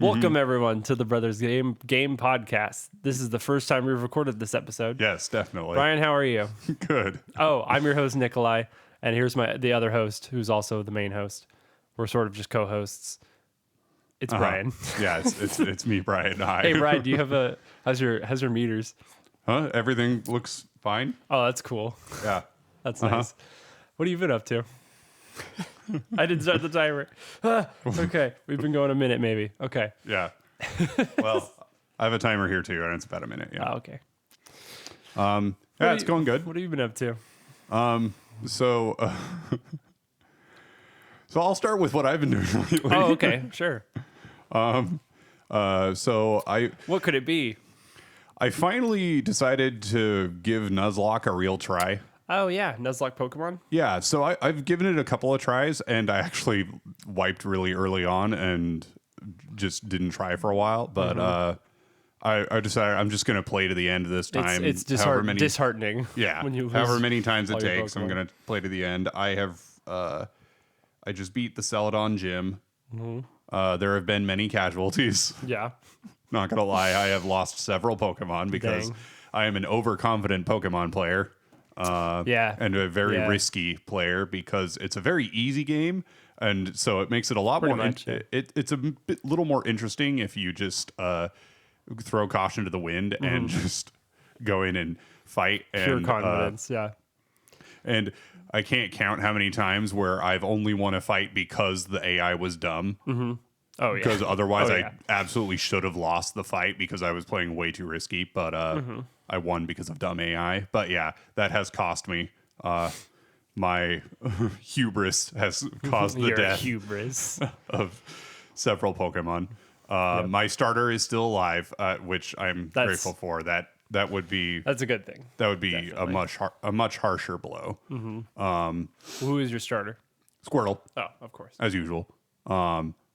Welcome everyone to the Brothers Game Podcast. This is the first time we've recorded this episode. Yes, definitely. Brian, how are you? Good. Oh, I'm your host Nikolai, and here's the other host, who's also the main host. We're sort of just co-hosts. It's Brian. Yeah, it's me, Brian. Hi. Hey, Brian, do you have how's your meters? Huh? Everything looks fine. Oh, that's cool. Yeah. That's nice. What have you been up to? I didn't start the timer. Okay, we've been going a minute, maybe. Okay. Yeah. Well, I have a timer here too, and it's about a minute. Yeah. Oh, okay. Yeah, it's going good. What have you been up to? So I'll start with what I've been doing lately. Oh, okay, sure. What could it be? I finally decided to give Nuzlocke a real try. Oh yeah, Nuzlocke Pokemon. Yeah, so I've given it a couple of tries, and I actually wiped really early on and just didn't try for a while. But I decided I'm just going to play to the end this time. It's disheartening. Yeah, when you lose however many times it takes, Pokemon. I'm going to play to the end. I just beat the Celadon gym. There have been many casualties. Yeah. Not going to lie, I have lost several Pokemon because I am an overconfident Pokemon player. And a very risky player because it's a very easy game, and so it makes it a lot it's a little more interesting if you just throw caution to the wind and just go in and fight. Pure confidence, And I can't count how many times where I've only won a fight because the AI was dumb. Oh yeah. Because otherwise I absolutely should have lost the fight because I was playing way too risky, but I won because of dumb AI. But yeah, that has cost me. My hubris has caused the death hubris of several Pokemon. My starter is still alive, which I'm grateful for. That's a good thing. That would be a much harsher blow. Who is your starter? Squirtle. Oh, of course. As usual.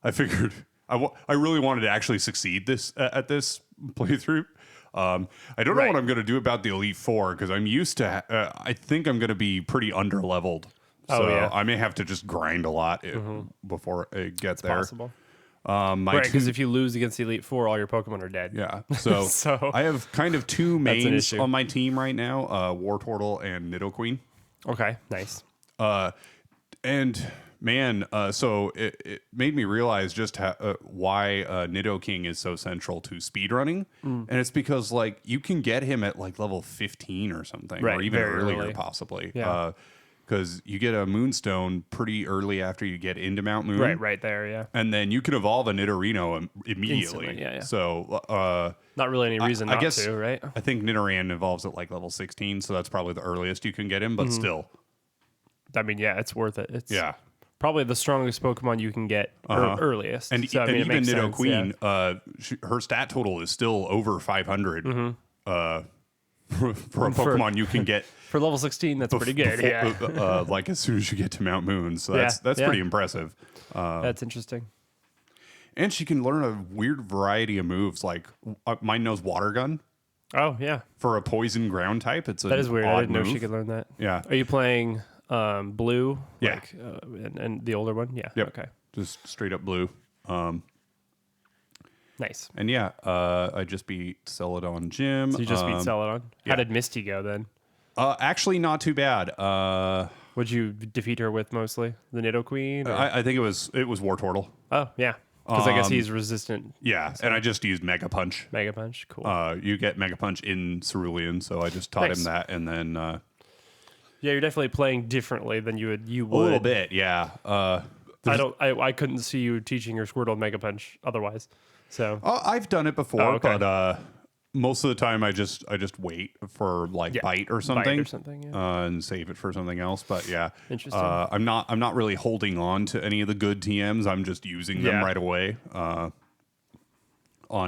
I figured I really wanted to actually succeed at this playthrough. I don't know what I'm going to do about the Elite Four because I'm used to. I think I'm going to be pretty underleveled, so I may have to just grind a lot before I get there. Possible. Because if you lose against the Elite Four, all your Pokemon are dead. Yeah. So I have kind of two mains on my team right now: Wartortle and Nidoqueen. Okay. Nice. And man, so it made me realize just why Nidoking is so central to speedrunning. And it's because like you can get him at like level 15 or something, or even earlier possibly. Yeah. Because you get a Moonstone pretty early after you get into Mount Moon. Right there, yeah. And then you can evolve a Nidorino immediately. Instantly, yeah. So not really any reason not to, right? I think Nidoran evolves at like level 16, so that's probably the earliest you can get him, but still. I mean, yeah, it's worth it. It's probably the strongest Pokemon you can get earliest. And, so, and even Nidoqueen, her stat total is still over 500 for a Pokemon you can get. For level 16, that's pretty good. Like as soon as you get to Mount Moon. So that's pretty impressive. That's interesting. And she can learn a weird variety of moves. Like mine knows Water Gun. Oh, yeah. For a poison ground type. That is weird. I didn't know she could learn that. Yeah. Are you playing blue? Yeah. And the older one? Yeah. Yep. Okay. Just straight up blue. Nice. And yeah, I just beat Celadon Gym. So you just beat Celadon? How did Misty go then? Actually, not too bad. What'd you defeat her with mostly? The Nidoqueen? I think it was Wartortle. Oh, yeah. Because I guess he's resistant. Yeah, and I just used Mega Punch. Mega Punch, cool. You get Mega Punch in Cerulean, so I just taught him that, and then... yeah, you're definitely playing differently than you would. A little bit, yeah. I couldn't see you teaching your Squirtle Mega Punch otherwise. So I've done it before, but most of the time I just wait for bite or something, and save it for something else. But yeah, interesting. I'm not really holding on to any of the good TMs. I'm just using them right away on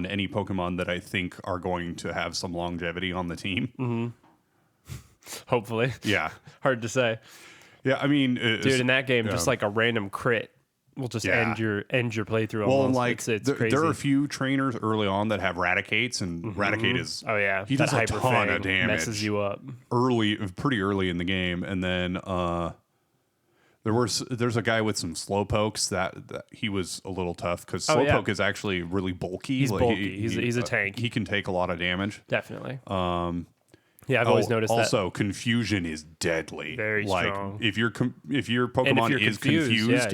any Pokemon that I think are going to have some longevity on the team. Hopefully, yeah. Hard to say. Yeah, I mean, dude, in that game, just like a random crit will just end your playthrough. Well, almost. like it's crazy. There are a few trainers early on that have Raticates, and Raticate is he does a ton of damage, messes you up pretty early in the game, and then There's a guy with some slow pokes that he was a little tough because slowpoke is actually really bulky. He's bulky. He's a tank. He can take a lot of damage. Definitely. Yeah, I've always noticed that. Also, confusion is deadly. Very strong. If your Pokemon is confused,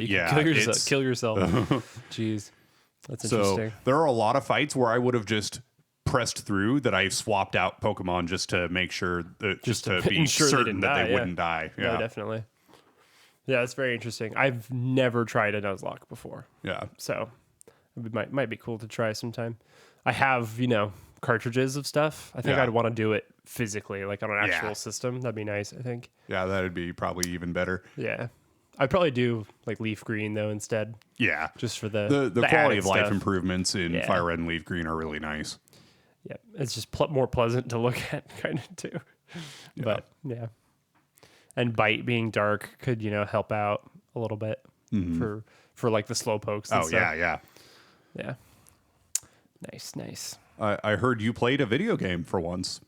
kill yourself. Jeez, that's interesting. So there are a lot of fights where I would have just pressed through that I swapped out Pokemon just to make sure that just to be certain that they wouldn't die. Yeah, no, definitely. Yeah, that's very interesting. I've never tried a Nuzlocke before. Yeah, so it might be cool to try sometime. I have cartridges of stuff. I think I'd want to do it physically, like on an actual system. That'd be nice, I think. Yeah, that'd be probably even better. Yeah. I'd probably do like Leaf Green though instead. Yeah. Just for the quality of life stuff. Improvements in Fire Red and Leaf Green are really nice. Yeah. It's just more pleasant to look at kind of too. Yeah. But yeah. And Bite being dark could, help out a little bit for like the slow pokes and stuff. Yeah. Yeah. Nice. I heard you played a video game for once.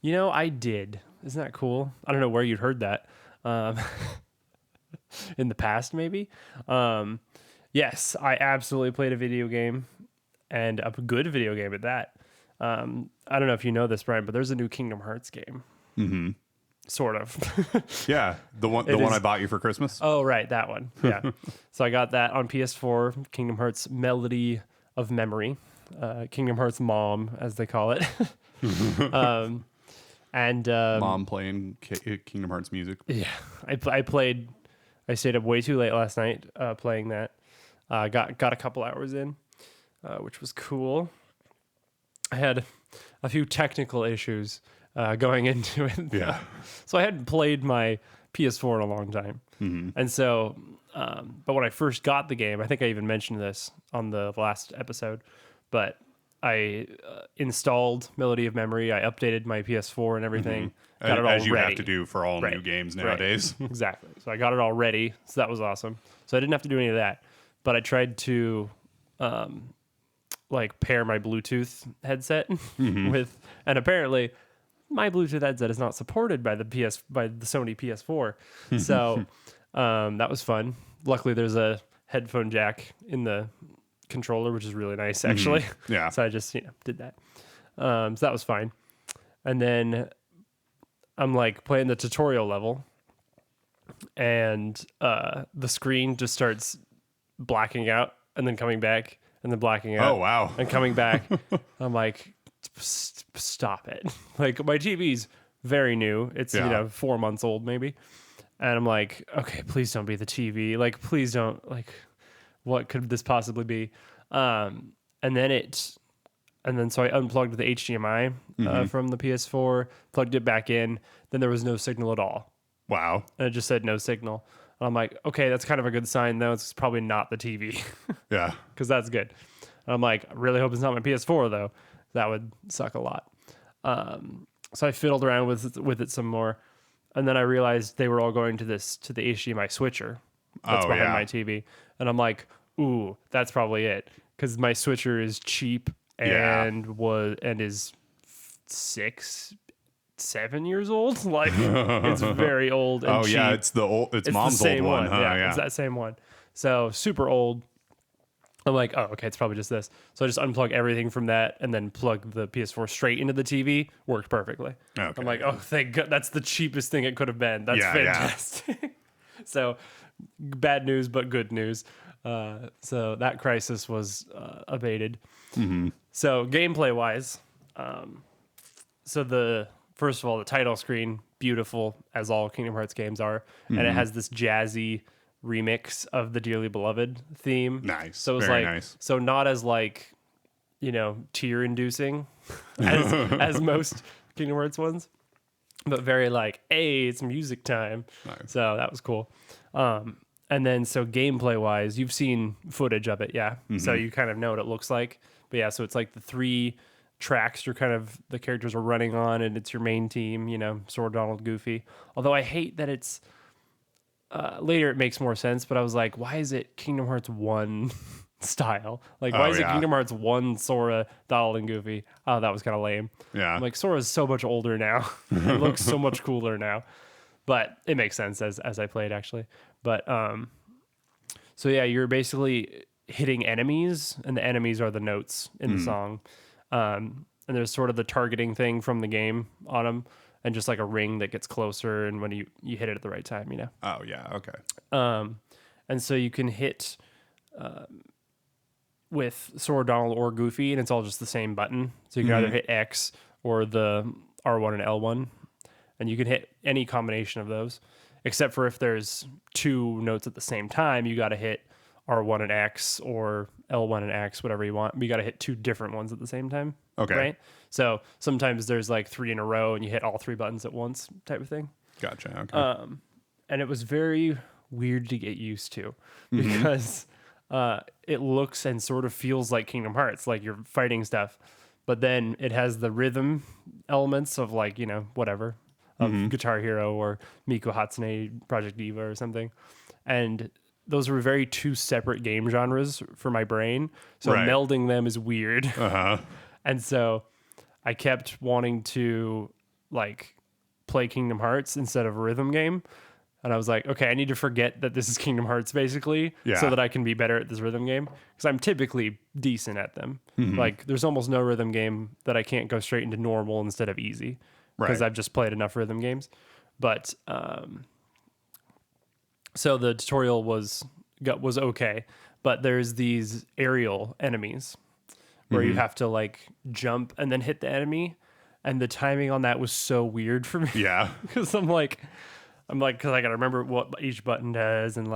I did. Isn't that cool? I don't know where you'd heard that. In the past, maybe. Yes, I absolutely played a video game, and a good video game at that. I don't know if you know this, Brian, but there's a new Kingdom Hearts game. Mm-hmm. Sort of. Yeah, the one I bought you for Christmas. Oh, right, that one. Yeah. So I got that on PS4, Kingdom Hearts Melody of Memory. Kingdom Hearts Mom, as they call it. And Mom playing Kingdom Hearts music. Yeah, I stayed up way too late last night playing that. Got a couple hours in, which was cool. I had a few technical issues going into it. Yeah. So I hadn't played my PS4 in a long time. Mm-hmm. And so, but when I first got the game, I think I even mentioned this on the last episode, but I installed Melody of Memory. I updated my PS4 and everything. Mm-hmm. Got it all ready. As you have to do for all new games nowadays. Right. Exactly. So I got it all ready. So that was awesome. So I didn't have to do any of that. But I tried to pair my Bluetooth headset with, and apparently my Bluetooth headset is not supported by the Sony PS4. So that was fun. Luckily, there's a headphone jack in the controller, which is really nice actually. Yeah. So I just did that. So that was fine. And then I'm playing the tutorial level, and the screen just starts blacking out and then coming back and then blacking out. Oh wow. And coming back. I'm like, stop it. My TV's very new. It's 4 months old maybe. And I'm like, okay, please don't be the TV. Please don't, what could this possibly be? And then so I unplugged the HDMI from the PS4, plugged it back in. Then there was no signal at all. Wow. And it just said no signal. And I'm like, okay, that's kind of a good sign though. It's probably not the TV. Yeah. Because that's good. And I'm like, I really hope it's not my PS4 though. That would suck a lot. So I fiddled around with it some more. And then I realized they were all going to the HDMI switcher that's behind my TV. And I'm like, ooh, that's probably it. Because my switcher is cheap and is 6-7 years old. It's very old and cheap. It's mom's old one. Yeah, it's that same one. So super old. I'm like, oh, okay, it's probably just this. So I just unplug everything from that and then plug the PS4 straight into the TV. Worked perfectly. Okay. I'm like, oh, thank God. That's the cheapest thing it could have been. That's fantastic. Yeah. So bad news, but good news. So that crisis was abated. Mm-hmm. So gameplay wise, first of all, the title screen, beautiful as all Kingdom Hearts games are. Mm-hmm. And it has this jazzy remix of the Dearly Beloved theme. Nice. So it was very nice. So not as tear inducing as most Kingdom Hearts ones, but very hey, it's music time. Nice. So that was cool. And then so gameplay wise, you've seen footage of it, yeah. Mm-hmm. So you kind of know what it looks like. But yeah, so it's the 3 tracks the characters are running on, and it's your main team, Sword, Donald, Goofy. Although I hate that it's later it makes more sense, but I was like, why is it Kingdom Hearts 1 style? Why is it Kingdom Hearts 1 Sora, Donald, and Goofy? Oh, that was kind of lame. Yeah. I'm like, Sora's so much older now. It looks so much cooler now. but it makes sense as I played actually. But so yeah, you're basically hitting enemies, and the enemies are the notes in the song. And there's sort of the targeting thing from the game on them, and just like a ring that gets closer, and when you hit it at the right time, you know. Oh yeah, okay. And so you can hit with Sora, Donald, or Goofy, and it's all just the same button. So you can either hit X or the R1 and L1, and you can hit any combination of those, except for if there's two notes at the same time, you got to hit R1 and X or L1 and X, whatever you want. You got to hit two different ones at the same time. Okay. Right? So sometimes there's like 3 in a row and you hit all 3 buttons at once type of thing. Gotcha. Okay. And it was very weird to get used to because it looks and sort of feels like Kingdom Hearts, like you're fighting stuff. But then it has the rhythm elements of like, you know, whatever, of Guitar Hero or Miku Hatsune Project Diva or something. And those were very two separate game genres for my brain. So melding them is weird. And so I kept wanting to like play Kingdom Hearts instead of a rhythm game. And I was like, okay, I need to forget that this is Kingdom Hearts basically so that I can be better at this rhythm game. Because I'm typically decent at them. Like there's almost no rhythm game that I can't go straight into normal instead of easy. Because I've just played enough rhythm games. But so the tutorial was okay. But there's these aerial enemies where you have to like jump and then hit the enemy. And the timing on that was so weird for me. Yeah. Because I'm like, because I got to remember what each button does, and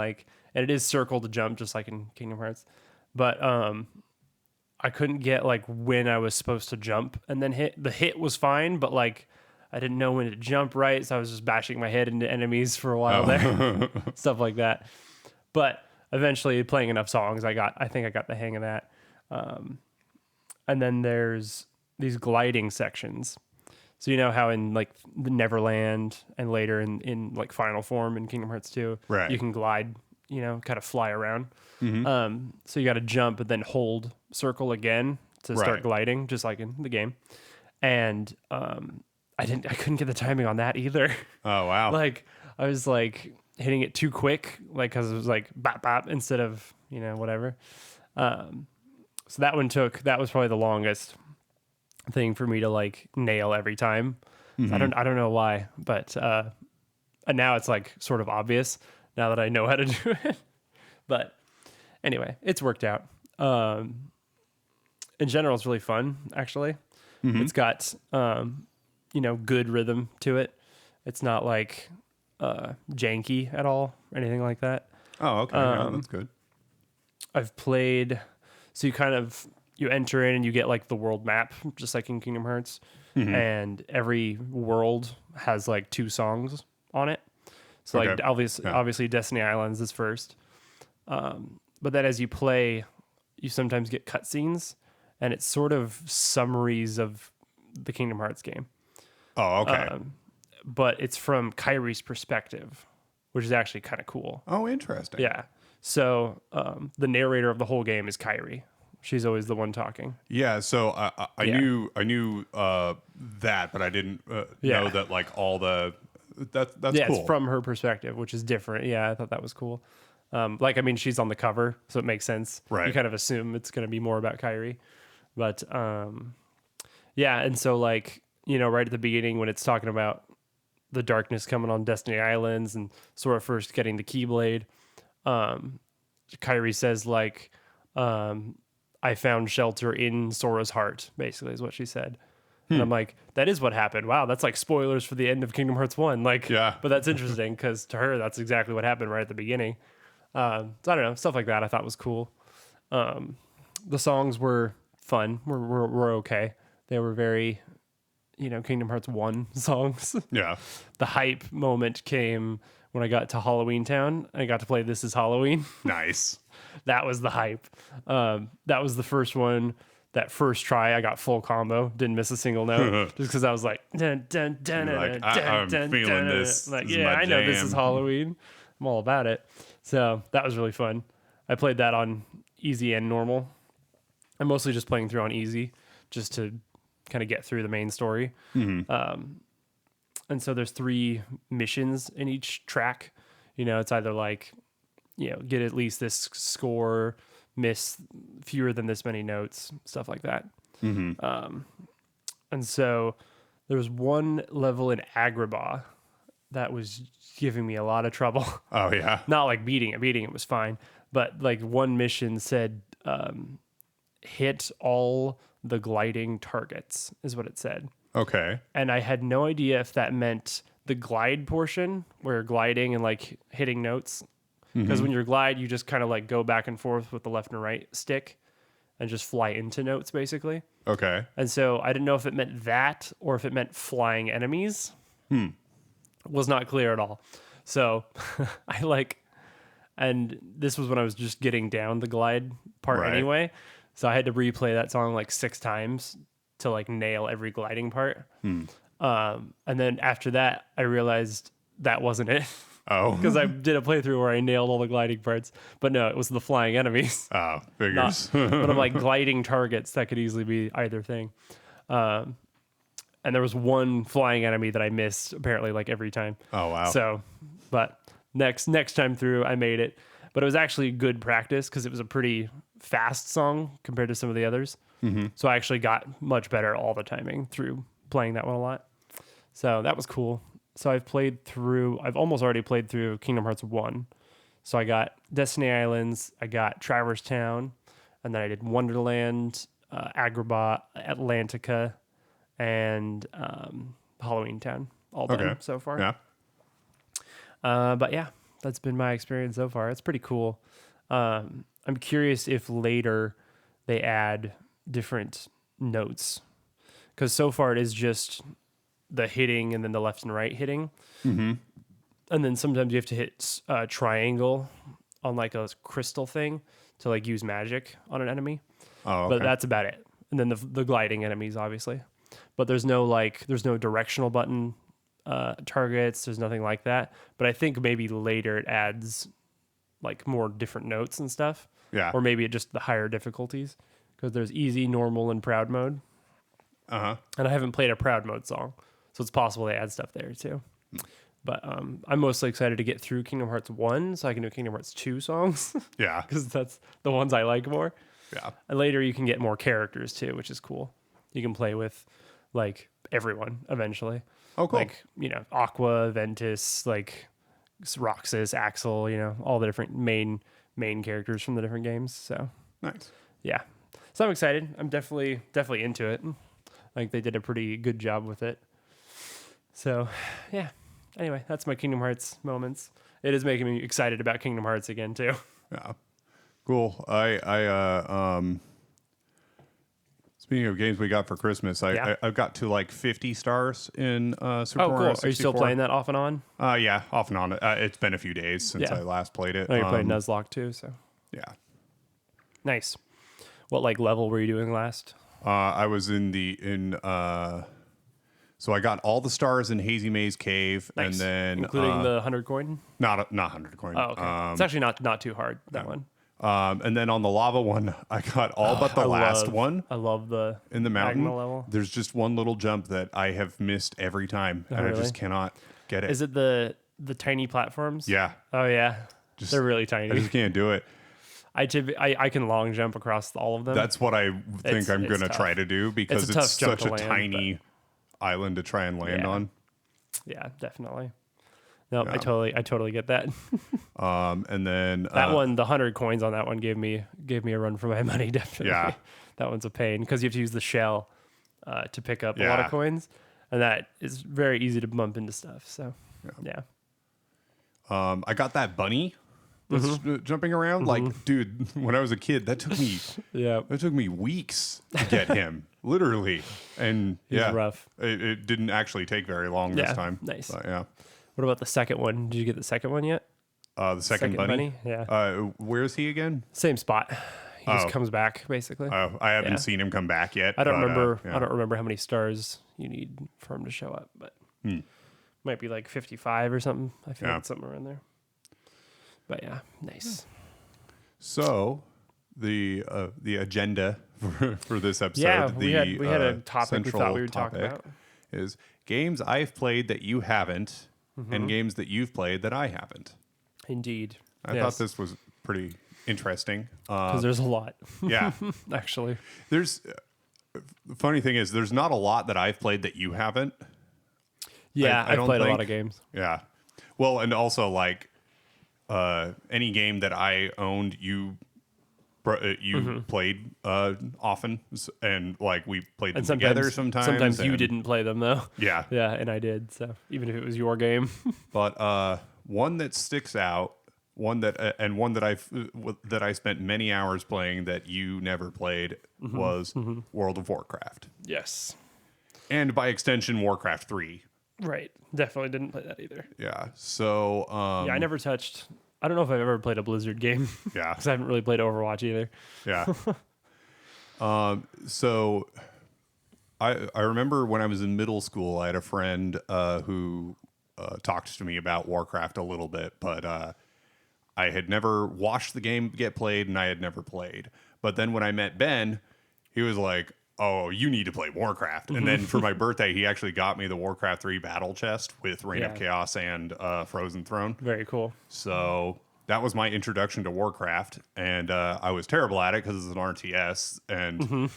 it is circle to jump, just like in Kingdom Hearts. But I couldn't get like when I was supposed to jump and then hit. The hit was fine, but like I didn't know when to jump right, so I was just bashing my head into enemies for a while there, stuff like that. But eventually, playing enough songs, I think I got the hang of that. And then there's these gliding sections. So you know how in like the Neverland and later in like Final Form in Kingdom Hearts 2, you can glide, you know, kind of fly around. So you got to jump and then hold circle again to start gliding, just like in the game. And I couldn't get the timing on that either. Oh wow! Like I was like hitting it too quick, like because it was like bop bop instead of, you know, whatever. So that was probably the longest thing for me to like nail every time. I don't know why, but and now it's like sort of obvious now that I know how to do it. But anyway, it's worked out. In general, it's really fun actually. It's got you know, good rhythm to it. It's not like janky at all or anything like that. Oh, okay. Yeah, that's good. I've played, so you enter in and you get like the world map, just like in Kingdom Hearts. And every world has like 2 songs on it. So like obviously Destiny Islands is first. But then as you play, you sometimes get cutscenes, and it's sort of summaries of the Kingdom Hearts game. Oh, okay. But it's from Kyrie's perspective, which is actually kind of cool. Oh, interesting. Yeah. So the narrator of the whole game is Kyrie. She's always the one talking. Yeah. So I knew that, but I didn't know that like all the that's cool. It's from her perspective, which is different. Yeah, I thought that was cool. Like, I mean, she's on the cover, so it makes sense. Right. You kind of assume it's going to be more about Kyrie. But yeah, and so like, you know, right at the beginning when it's talking about the darkness coming on Destiny Islands and Sora first getting the Keyblade, Kyrie says like, I found shelter in Sora's heart, basically is what she said. And I'm like, that is what happened. Wow, that's like spoilers for the end of Kingdom Hearts 1. Like, but that's interesting because to her, that's exactly what happened right at the beginning. So I don't know, stuff like that I thought was cool. The songs were fun, were okay. They were very, you know, Kingdom Hearts 1 songs. Yeah. The hype moment came when I got to Halloween Town. I got to play This Is Halloween. Nice. That was the hype. That was the first one. That first try, I got full combo. Didn't miss a single note. Just because I was like, dun, dun, dun, like, dun, I'm feeling this. Like, this yeah, I know jam. This Is Halloween. I'm all about it. So that was really fun. I played that on easy and normal. I'm mostly just playing through on easy, just to kind of get through the main story. And so there's 3 missions in each track. It's either like, get at least this score, miss fewer than this many notes, stuff like that. Mm-hmm. And so there was one level in Agrabah that was giving me a lot of trouble. Oh, yeah. Not like beating it. Beating it was fine. But like one mission said, hit all the gliding targets is what it said. Okay. And I had no idea if that meant the glide portion where you're gliding and like hitting notes. Because when you're glide, you just kind of like go back and forth with the left and right stick and just fly into notes basically. Okay. And so I didn't know if it meant that or if it meant flying enemies. Was not clear at all. So and this was when I was just getting down the glide part anyway. So I had to replay that song like 6 times to like nail every gliding part. And then after that, I realized that wasn't it. Oh. Because I did a playthrough where I nailed all the gliding parts. But no, it was the flying enemies. Oh, figures. But I'm like gliding targets. That could easily be either thing. And there was one flying enemy that I missed apparently like every time. Oh, wow. So, but next time through, I made it. But it was actually good practice because it was a pretty fast song compared to some of the others. So I actually got much better at all the timing through playing that one a lot. So that was cool. So I've almost already played through Kingdom Hearts 1. So I got Destiny Islands, I got Traverse Town, and then I did Wonderland, Agrabah, Atlantica, and Halloween Town. All done so far. Yeah. But yeah, that's been my experience so far. It's pretty cool. I'm curious if later they add different notes. Because so far it is just the hitting and then the left and right hitting. And then sometimes you have to hit triangle on like a crystal thing to like use magic on an enemy. Oh, okay. But that's about it. And then the gliding enemies, obviously. But there's no directional button targets. There's nothing like that. But I think maybe later it adds like more different notes and stuff. Yeah. Or maybe just the higher difficulties. Because there's easy, normal, and proud mode. And I haven't played a proud mode song. So it's possible they add stuff there too. But I'm mostly excited to get through Kingdom Hearts 1 so I can do Kingdom Hearts 2 songs. Yeah. Because that's the ones I like more. Yeah. And later you can get more characters too, which is cool. You can play with like everyone eventually. Oh, cool. Like, Aqua, Ventus, like Roxas, Axel, all the different main characters from the different games. So nice. Yeah. So I'm excited. I'm definitely into it. I think they did a pretty good job with it. So, yeah. Anyway, that's my Kingdom Hearts moments. It is making me excited about Kingdom Hearts again too. Yeah. Cool. Speaking of games we got for Christmas, I've got to like 50 stars in Super Mario 64. Cool. Are you still playing that off and on? Yeah, off and on. It's been a few days since I last played it. Oh, you played Nuzlocke too, so. Yeah. Nice. What like level were you doing last? I was so I got all the stars in Hazy Maze Cave, nice. And then including the 100 coin. Not 100 coin. Oh, okay. It's actually not too hard that one. And then on the lava one, I got all but the last one. I love the in the mountain level. There's just one little jump that I have missed every time, and really? I just cannot get it. Is it the tiny platforms? Yeah. Oh yeah. They're really tiny. I just can't do it. I can long jump across all of them. That's what I think I'm going to try to do because it's such a tiny island to try and land on. Yeah, definitely. No, I totally get that. And then that one, the 100 coins on that one gave me a run for my money. Definitely. Yeah, that one's a pain because you have to use the shell to pick up a lot of coins, and that is very easy to bump into stuff. So yeah. I got that bunny that's jumping around. Like, dude, when I was a kid, that took me weeks to get him, literally. And He's rough. It didn't actually take very long this time. Nice. But, yeah. What about the second one? Did you get the second one yet? The second bunny? Yeah. Where is he again? Same spot. He just comes back basically. Oh, I haven't seen him come back yet. I don't remember. I don't remember how many stars you need for him to show up, but might be like 55 or something. I feel like something around there. But yeah, nice. So, the agenda for this episode. Yeah, we had a topic we thought we would talk about. Is games I've played that you haven't, and games that you've played that I haven't. Indeed. I thought this was pretty interesting. Because there's a lot. Yeah. Actually. The funny thing is, there's not a lot that I've played that you haven't. Yeah, I've played a lot of games. Yeah. Well, and also, like, any game that I owned, you played often, and like we played them together sometimes. Sometimes you didn't play them though. Yeah. Yeah, and I did. So even if it was your game. But one that sticks out, one that I spent many hours playing that you never played was World of Warcraft. Yes. And by extension, Warcraft 3. Right. Definitely didn't play that either. Yeah. So yeah, I never touched. I don't know if I've ever played a Blizzard game. Yeah. Because I haven't really played Overwatch either. Yeah. So I remember when I was in middle school, I had a friend who talked to me about Warcraft a little bit, but I had never watched the game get played, and I had never played. But then when I met Ben, he was like, "Oh, you need to play Warcraft." And then for my birthday, he actually got me the Warcraft 3 battle chest with Reign of Chaos and Frozen Throne. Very cool. So that was my introduction to Warcraft, and I was terrible at it because it's an RTS, and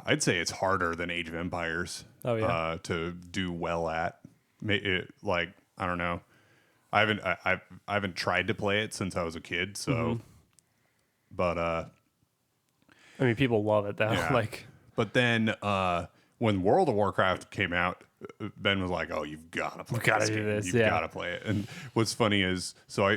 I'd say it's harder than Age of Empires to do well at. Like, I don't know. I haven't tried to play it since I was a kid, so but I mean, people love it though. Yeah. Like, but then when World of Warcraft came out, Ben was like, "Oh, you've got to play this. Gotta do this. You've got to play it." And what's funny is, so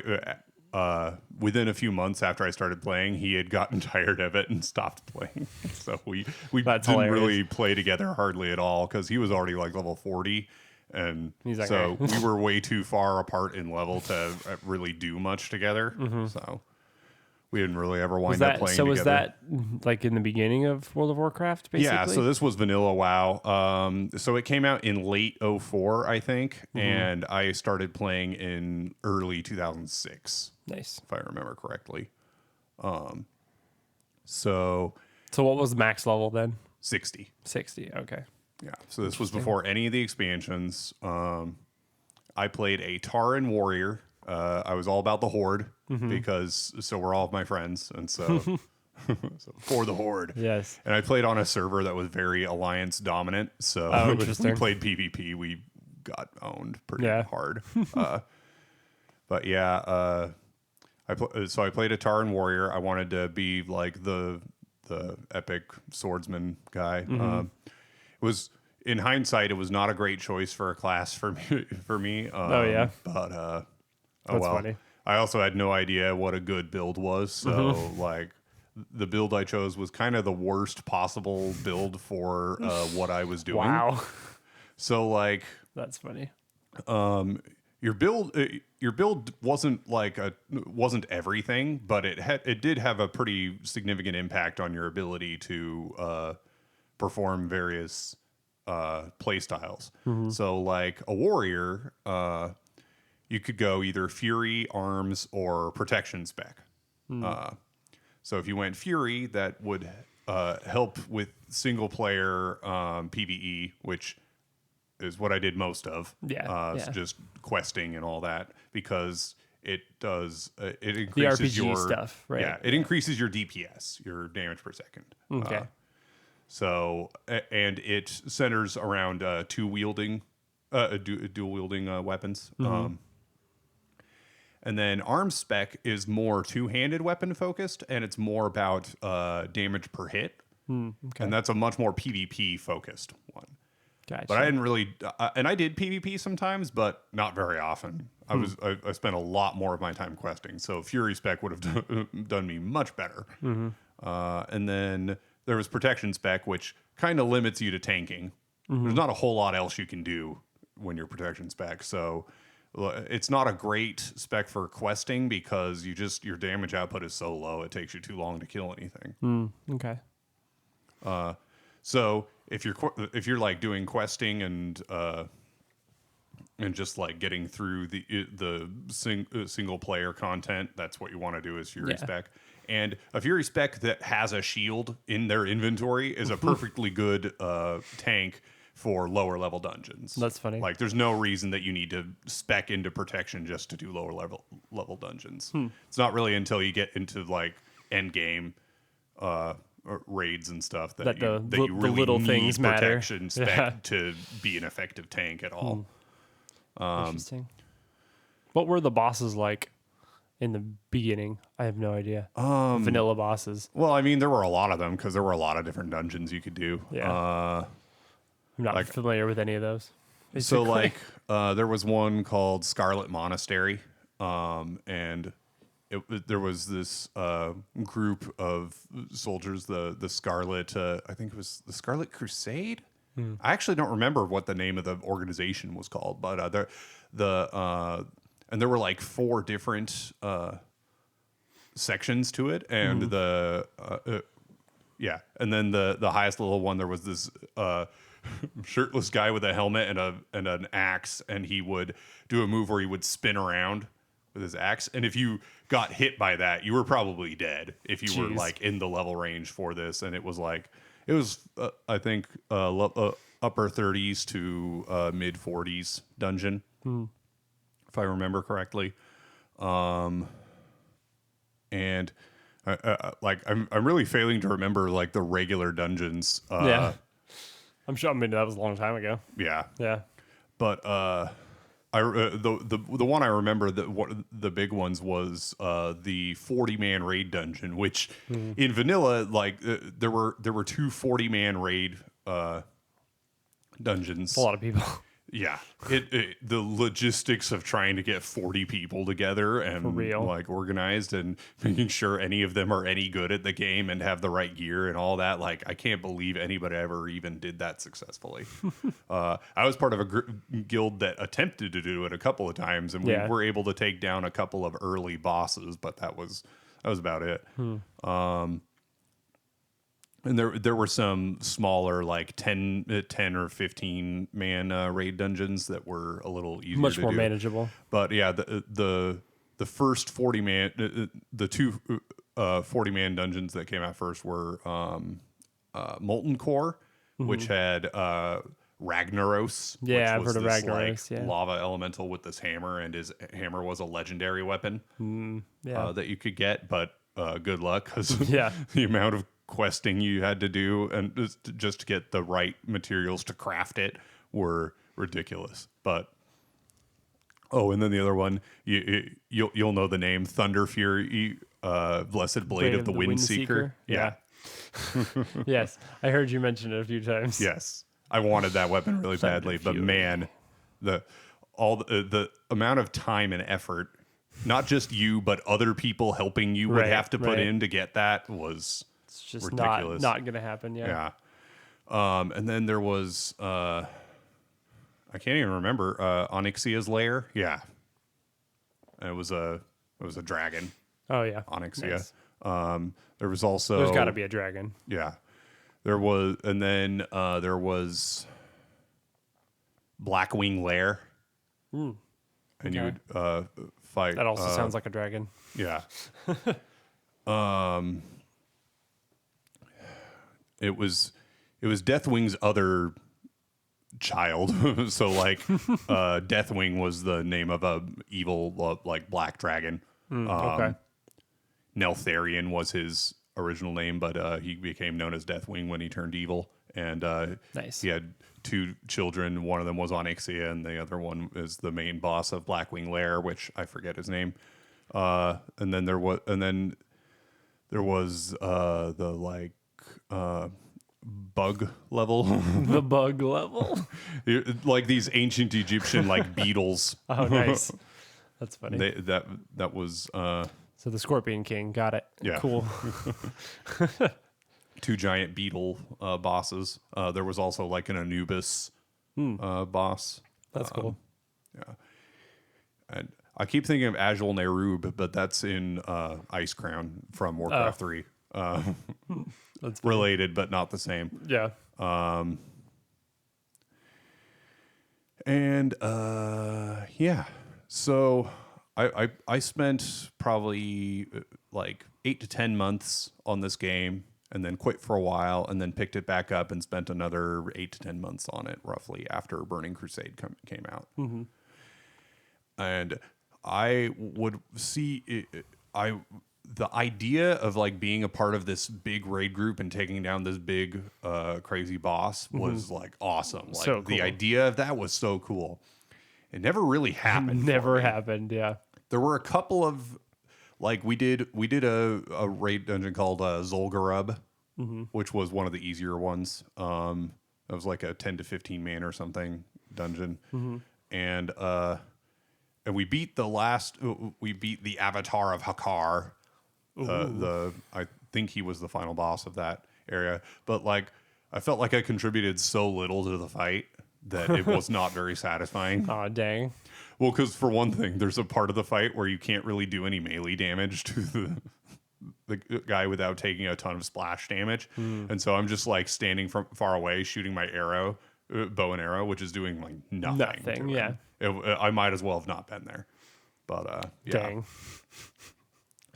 I within a few months after I started playing, he had gotten tired of it and stopped playing. So we didn't really play together hardly at all because he was already like level 40. And like, so we were way too far apart in level to really do much together. So we didn't really ever wind up playing together. So was that like in the beginning of World of Warcraft, basically? Yeah, so this was vanilla WoW. So it came out in late 2004, I think, and I started playing in early 2006. Nice. If I remember correctly. So what was max level then? 60. 60, okay. Yeah, so this was before any of the expansions. I played a Tauren warrior. I was all about the Horde because so were all of my friends, and so, so for the Horde. Yes. And I played on a server that was very Alliance dominant. So we played PvP. We got owned pretty hard. But yeah, I played a Tauren warrior. I wanted to be like the epic swordsman guy. It was, in hindsight, it was not a great choice for a class for me. But that's funny. I also had no idea what a good build was. So like the build I chose was kind of the worst possible build for what I was doing. Wow. So like that's funny. Your build wasn't everything, but it did have a pretty significant impact on your ability to perform various play styles. So like a warrior, you could go either Fury, Arms, or Protection spec. So if you went Fury, that would help with single player PvE, which is what I did most of. So just questing and all that, because it does it increases the RPG stuff, right? Yeah, it increases your DPS, your damage per second. Okay. So, and it centers around dual wielding weapons. And then Arms spec is more two-handed weapon focused, and it's more about damage per hit. And that's a much more PvP focused one. Gotcha. But I didn't really, and I did PvP sometimes, but not very often. I spent a lot more of my time questing, so Fury spec would have done me much better. And then there was Protection spec, which kind of limits you to tanking. There's not a whole lot else you can do when you're Protection spec, so it's not a great spec for questing because your damage output is so low, it takes you too long to kill anything. Okay. So if you're like doing questing and just like getting through the single player content, that's what you want to do is Fury spec. And a Fury spec that has a shield in their inventory is a perfectly good tank for lower level dungeons. That's funny. Like, there's no reason that you need to spec into protection just to do lower level dungeons. It's not really until you get into like end game raids and stuff that you really little need things protection matter. spec to be an effective tank at all. Interesting. What were the bosses like in the beginning? I have no idea. Vanilla bosses. Well, I mean, there were a lot of them because there were a lot of different dungeons you could do. Yeah. I'm not familiar with any of those. Basically. So, like, there was one called Scarlet Monastery, and there was this group of soldiers, the Scarlet, I think it was the Scarlet Crusade. I actually don't remember what the name of the organization was called, but and there were like 4 different sections to it, and and then the highest level one, there was this shirtless guy with a helmet and an axe, and he would do a move where he would spin around with his axe, and if you got hit by that, you were probably dead if you were like in the level range for this. And it was I think upper 30s to mid 40s dungeon, if I remember correctly. And I'm really failing to remember like the regular dungeons. I'm sure. I mean, that was a long time ago. Yeah. But the one I remember the big ones was the 40-man raid dungeon, which in vanilla, like there were 2 40-man raid dungeons. That's a lot of people. Yeah, the logistics of trying to get 40 people together and like organized and making sure any of them are any good at the game and have the right gear and all that. Like, I can't believe anybody ever even did that successfully. I was part of a guild that attempted to do it a couple of times, and we were able to take down a couple of early bosses, but that was about it. And there were some smaller, like 10 or 15 man raid dungeons that were a little easier, much more manageable. But yeah, the first 40 man, the 2 40 man dungeons that came out first were Molten Core, which had Ragnaros. Yeah, I've heard of Like, Ragnaros. lava elemental with this hammer, and his hammer was a legendary weapon that you could get. But good luck, because the amount of questing you had to do and just to get the right materials to craft it were ridiculous. But and then the other one, you'll know the name, Thunder Fury, Blessed Blade of the Windseeker. Yeah. Yes, I heard you mention it a few times. Yes, I wanted that weapon really badly, but man, the amount of time and effort, not just you but other people helping you would have to put in to get that was just ridiculous. not gonna happen. Yeah. And then there was I can't even remember Onyxia's lair. Yeah, and it was a dragon. Oh yeah, Onyxia. Nice. There was also, there's got to be a dragon. Yeah, there was, and then there was Blackwing Lair. And you would fight. That also sounds like a dragon. Yeah. It was Deathwing's other child. So like Deathwing was the name of a evil like black dragon. Neltharion was his original name, but he became known as Deathwing when he turned evil. And he had 2 children. One of them was Onyxia, and the other one is the main boss of Blackwing Lair, which I forget his name. And then there was the like bug level. The bug level. Like these ancient Egyptian like beetles. Oh, nice. That's funny. That was so the Scorpion King, got it. Yeah. Cool. 2 giant beetle bosses. There was also like an Anubis boss. That's cool. Yeah. And I keep thinking of Azul Nerub, but that's in Ice Crown from Warcraft 3. That's related, but not the same. Yeah. So I spent probably like 8 to 10 months on this game. and then quit for a while, and then picked it back up and spent another 8 to 10 months on it, roughly, after Burning Crusade came out. Mm-hmm. And I would see the idea of like being a part of this big raid group and taking down this big crazy boss was like awesome. Like so cool. The idea of that was so cool. It never really happened. Never happened. Yeah. There were a couple of like we did a raid dungeon called Zolgarub, which was one of the easier ones. It was like a 10 to 15 man or something dungeon, and we beat the Avatar of Hakar. I think he was the final boss of that area, but like I felt like I contributed so little to the fight that it was not very satisfying. Oh, dang. Well, because for one thing, there's a part of the fight where you can't really do any melee damage to the guy without taking a ton of splash damage. And so I'm just like standing from far away shooting my arrow, bow and arrow, which is doing like nothing. Yeah. I might as well have not been there. But yeah. Dang.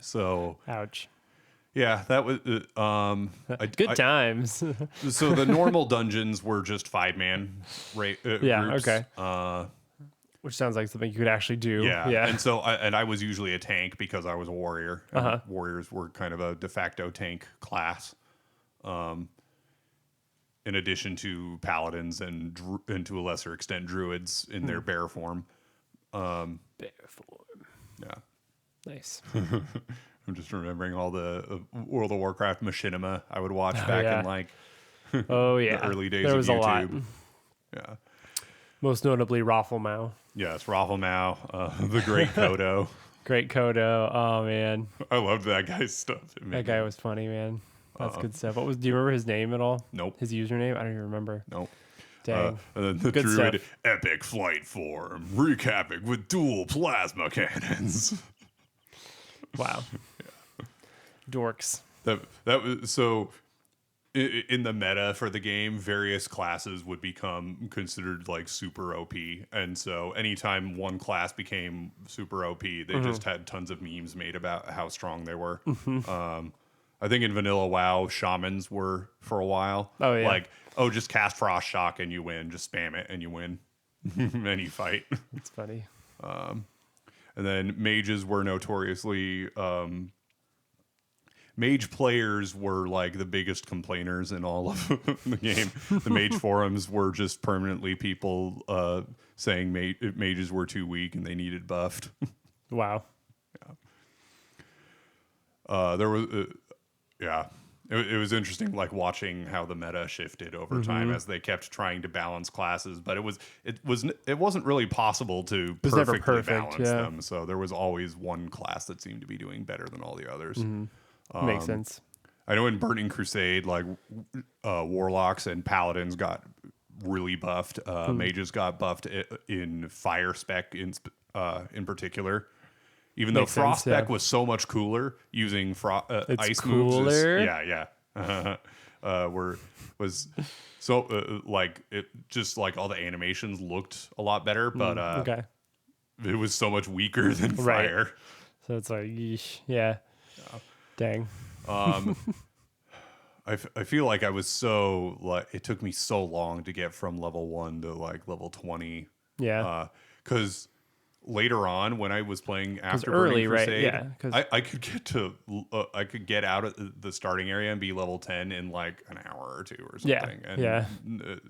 So ouch. Yeah, that was good times. So the normal dungeons were just 5-man groups. Okay. Which sounds like something you could actually do. Yeah. And so I was usually a tank because I was a warrior. Warriors were kind of a de facto tank class. In addition to paladins and to a lesser extent druids in their bear form. Bear form. Yeah. Nice. I'm just remembering all the World of Warcraft machinima I would watch back in like the early days there was of YouTube. A lot. Yeah. Most notably Rafflemau. Yes, Rafflemau, the Great Kodo. Great Kodo. Oh man. I loved that guy's stuff. That guy was funny, man. That's good stuff. Do you remember his name at all? Nope. His username? I don't even remember. Nope. Dang. And then the good druid, stuff. epic flight form, wreak havoc with dual plasma cannons. Wow. Dorks. That was so. In the meta for the game, various classes would become considered like super OP, and so anytime one class became super OP, they just had tons of memes made about how strong they were. I think in Vanilla WoW, shamans were for a while. Oh yeah. Like, just cast Frost Shock and you win. Just spam it and you win any fight. It's funny. And then mages were notoriously. Mage players were like the biggest complainers in all of the game. The mage forums were just permanently people saying mages were too weak and they needed buffed. Wow. There was, it was interesting, like watching how the meta shifted over time as they kept trying to balance classes. But it wasn't really possible to perfectly balance them. So there was always one class that seemed to be doing better than all the others. Makes sense. I know in Burning Crusade, like warlocks and paladins got really buffed. Mages got buffed in fire spec in particular. Even though frost spec was so much cooler using ice cooler. Moves. Was so like it just like all the animations looked a lot better, but it was so much weaker than fire. Right. So it's like, yeesh. Yeah. Dang. I feel like I was so like it took me so long to get from level 1 to like level 20. Yeah. Because later on when I was playing after early, Burning Crusade, right? Yeah. I could get out of the starting area and be level 10 in like an hour or two or Yeah. something. And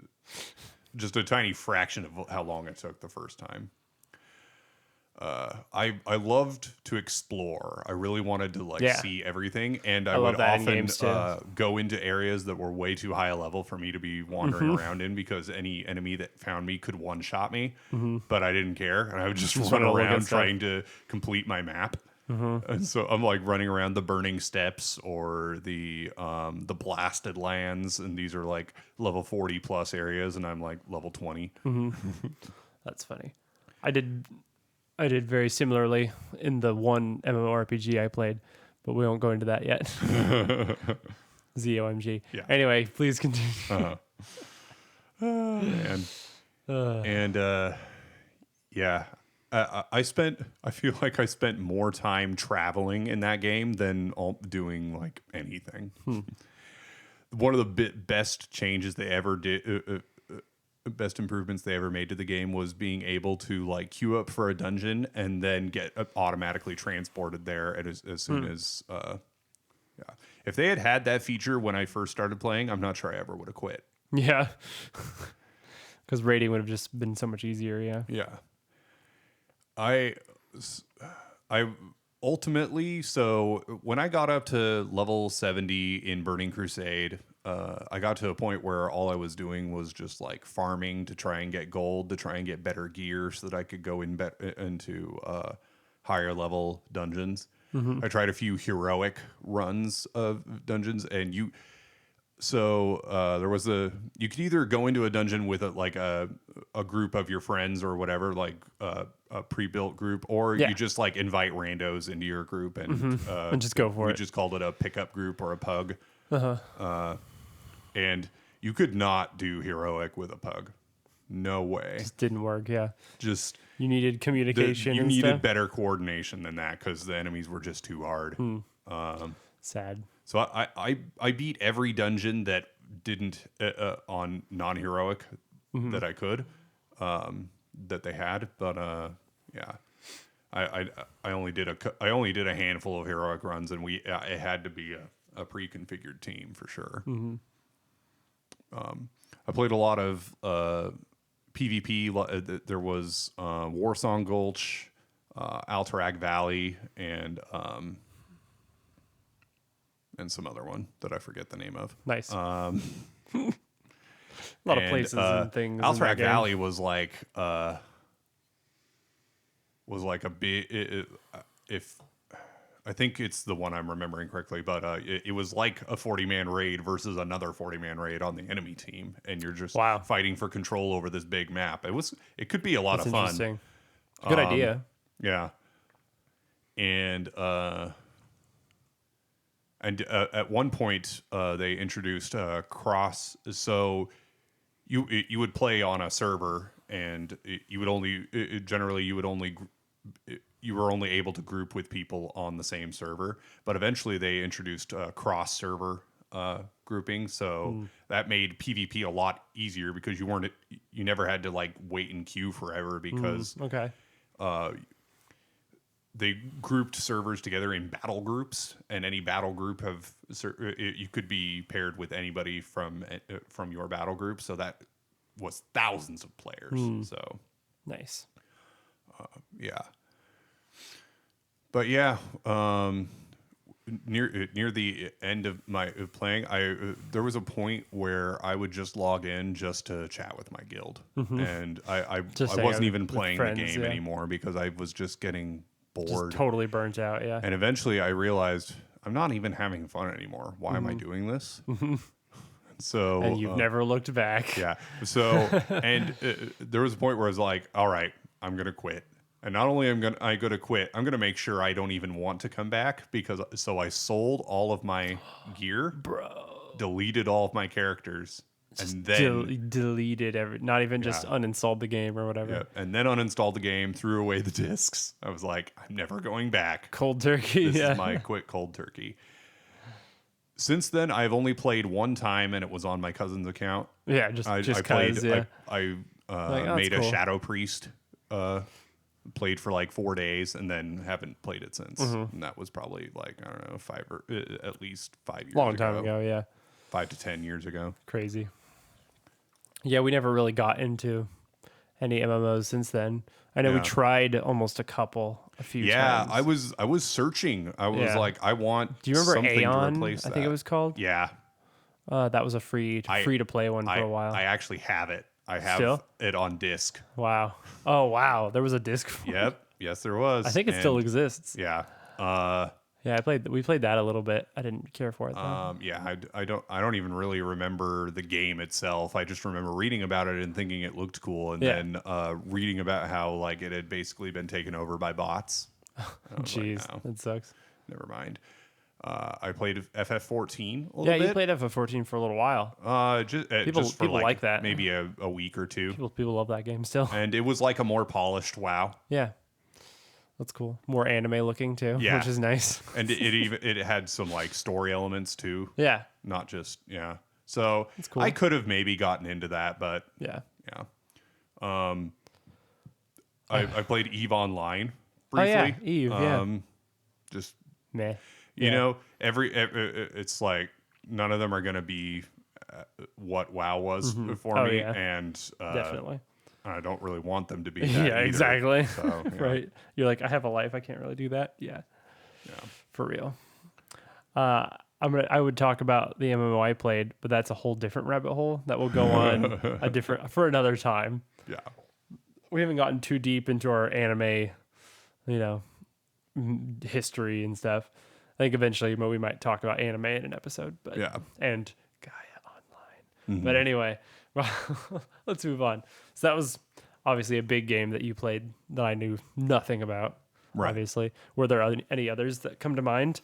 just a tiny fraction of how long it took the first time. I loved to explore. I really wanted to see everything, and I would often go into areas that were way too high a level for me to be wandering around in because any enemy that found me could one-shot me, but I didn't care, and I would just run around trying to complete my map. And so I'm like running around the Burning Steppes or the Blasted Lands, and these are like level 40 plus areas, and I'm like level 20. That's funny. I did very similarly in the one MMORPG I played, but we won't go into that yet. ZOMG. Yeah. Anyway, please continue. I feel like I spent more time traveling in that game than doing like anything. one of the best changes they ever did. Best improvements they ever made to the game was being able to like queue up for a dungeon and then get automatically transported there as soon as yeah. If they had that feature when I first started playing, I'm not sure I ever would have quit. Yeah. Because raiding would have just been so much easier. Yeah. Yeah. I ultimately, so when I got up to level 70 in Burning Crusade, I got to a point where all I was doing was just like farming to try and get gold, to try and get better gear so that I could go into higher level dungeons. I tried a few heroic runs of dungeons, and there was you could either go into a dungeon with a group of your friends or whatever, like a pre-built group, or you just like invite randos into your group and just go for it. We just called it a pickup group or a pug. And you could not do heroic with a pug. No way. Just didn't work. Yeah. Just you needed communication. You and needed stuff. better coordination than that because the enemies were just too hard. Sad. So I beat every dungeon that didn't on non-heroic that I could that they had, but yeah. I only did a handful of heroic runs, and it had to be a pre-configured team for sure. I played a lot of PvP. There was Warsong Gulch, Alterac Valley, and some other one that I forget the name of. Nice. A lot of places and things. Alterac Valley was like a big. If I think it's the one I'm remembering correctly, but it was like a 40-man raid versus another 40-man raid on the enemy team, and you're just fighting for control over this big map. It could be a lot of fun. Interesting. Good idea. Yeah, and at one point they introduced cross. So you would play on a server, and you were only able to group with people on the same server, but eventually they introduced cross server grouping, so that made PvP a lot easier because you never had to like wait in queue forever because they grouped servers together in battle groups, and any battle group you could be paired with anybody from your battle group, so that was thousands of players. So nice. Yeah. But yeah, near the end of my playing, there was a point where I would just log in just to chat with my guild, and I wasn't even playing the game anymore because I was just getting bored, just totally burnt out. Yeah, and eventually I realized I'm not even having fun anymore. Why am I doing this? So and you've never looked back. Yeah. So and there was a point where I was like, all right, I'm gonna quit. And not only am I going to quit, I'm going to make sure I don't even want to come back so I sold all of my gear, deleted all of my characters, and then deleted not even just uninstalled the game or whatever. Yeah, and then uninstalled the game, threw away the discs. I was like, I'm never going back. Cold turkey. This is my quick cold turkey. Since then, I've only played one time, and it was on my cousin's account. Yeah, I made a Shadow Priest. Played for like 4 days and then haven't played it since. And that was probably like, I don't know, at least 5 years ago. Long time ago, yeah. 5 to 10 years ago. Crazy. Yeah, we never really got into any MMOs since then. I know we tried almost a few times. Yeah, I was searching. I was like, I want Do you remember something Aeon, to replace that. I think it was called? Yeah. That was a free to play one for a while. I actually have it. I have it on disc. Wow. Oh, wow. There was a disc for it. Yep. Yes, there was. I think it still exists. Yeah. Yeah, we played that a little bit. I didn't care for it though. Yeah, I don't even really remember the game itself. I just remember reading about it and thinking it looked cool, and then reading about how like it had basically been taken over by bots. Jeez, that sucks. Never mind. I played FF14 a little bit. Yeah, you played FF14 for a little while. People like that. Maybe a week or two. People love that game still. And it was like a more polished WoW. Yeah. That's cool. More anime looking too, which is nice. And it had some like story elements too. Yeah. Not just So cool. I could have maybe gotten into that, but yeah. I played Eve Online briefly. Oh yeah, Eve. Just meh. You know, it's like none of them are gonna be what WoW was for me, and definitely. I don't really want them to be. That either. Exactly. So, right. You're like, I have a life. I can't really do that. Yeah. For real. I would talk about the MMO I played, but that's a whole different rabbit hole that will go on for another time. Yeah. We haven't gotten too deep into our anime, history and stuff. I think eventually we might talk about anime in an episode, but and Gaia Online. But anyway, let's move on. So that was obviously a big game that you played that I knew nothing about. Right. Obviously, were there any others that come to mind?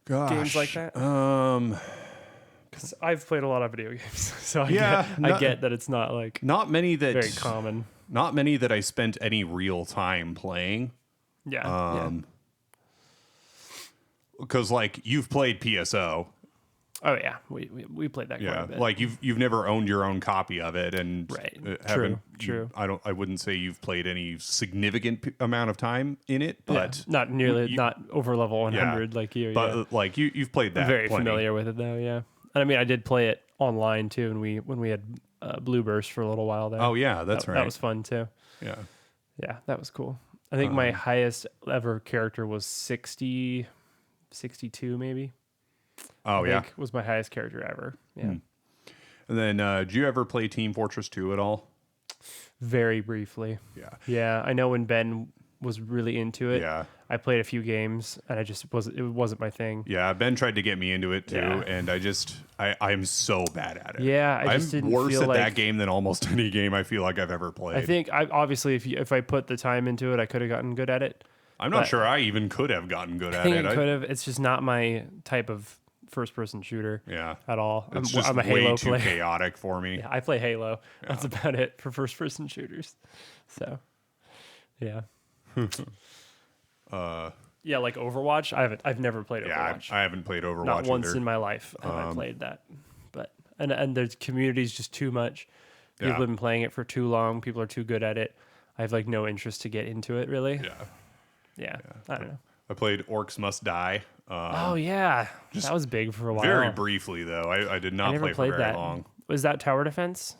Games like that? Because I've played a lot of video games, so I get that it's not like not many that very common. Not many that I spent any real time playing. Yeah. Because like you've played PSO. Oh yeah, we played that quite a bit. Like you've never owned your own copy of it, and True. I wouldn't say you've played any significant amount of time in it, but not nearly, not over level 100 like you. But like you've played that. I'm very familiar with it though. Yeah, and I mean I did play it online too, and when we had Blue Burst for a little while there. Oh yeah, that's right. That was fun too. Yeah, that was cool. I think my highest ever character was 62 maybe. Oh, I think was my highest character ever. Yeah. And then, did you ever play Team Fortress 2 at all? Very briefly. Yeah. Yeah, I know when Ben was really into it. Yeah. I played a few games, and it wasn't my thing. Yeah, Ben tried to get me into it too, and I'm so bad at it. Yeah, I just didn't feel like... I'm worse at that game than almost any game I feel like I've ever played. I think, obviously, if I put the time into it, I could have gotten good at it. I'm not sure I even could have gotten good at it. I could have. It's just not my type of first-person shooter at all. I'm a Halo way too player. chaotic for me. Yeah, I play Halo. Yeah. That's about it for first-person shooters. So, yeah. Like Overwatch. I've never played Overwatch. I haven't played Overwatch not once either. in my life have I played that. But and there's community's just too much. People have been playing it for too long. People are too good at it. I have like no interest to get into it really. Yeah. I don't know. I played Orcs Must Die. That was big for a while. Very briefly though. I did not play for very long. Was that tower defense,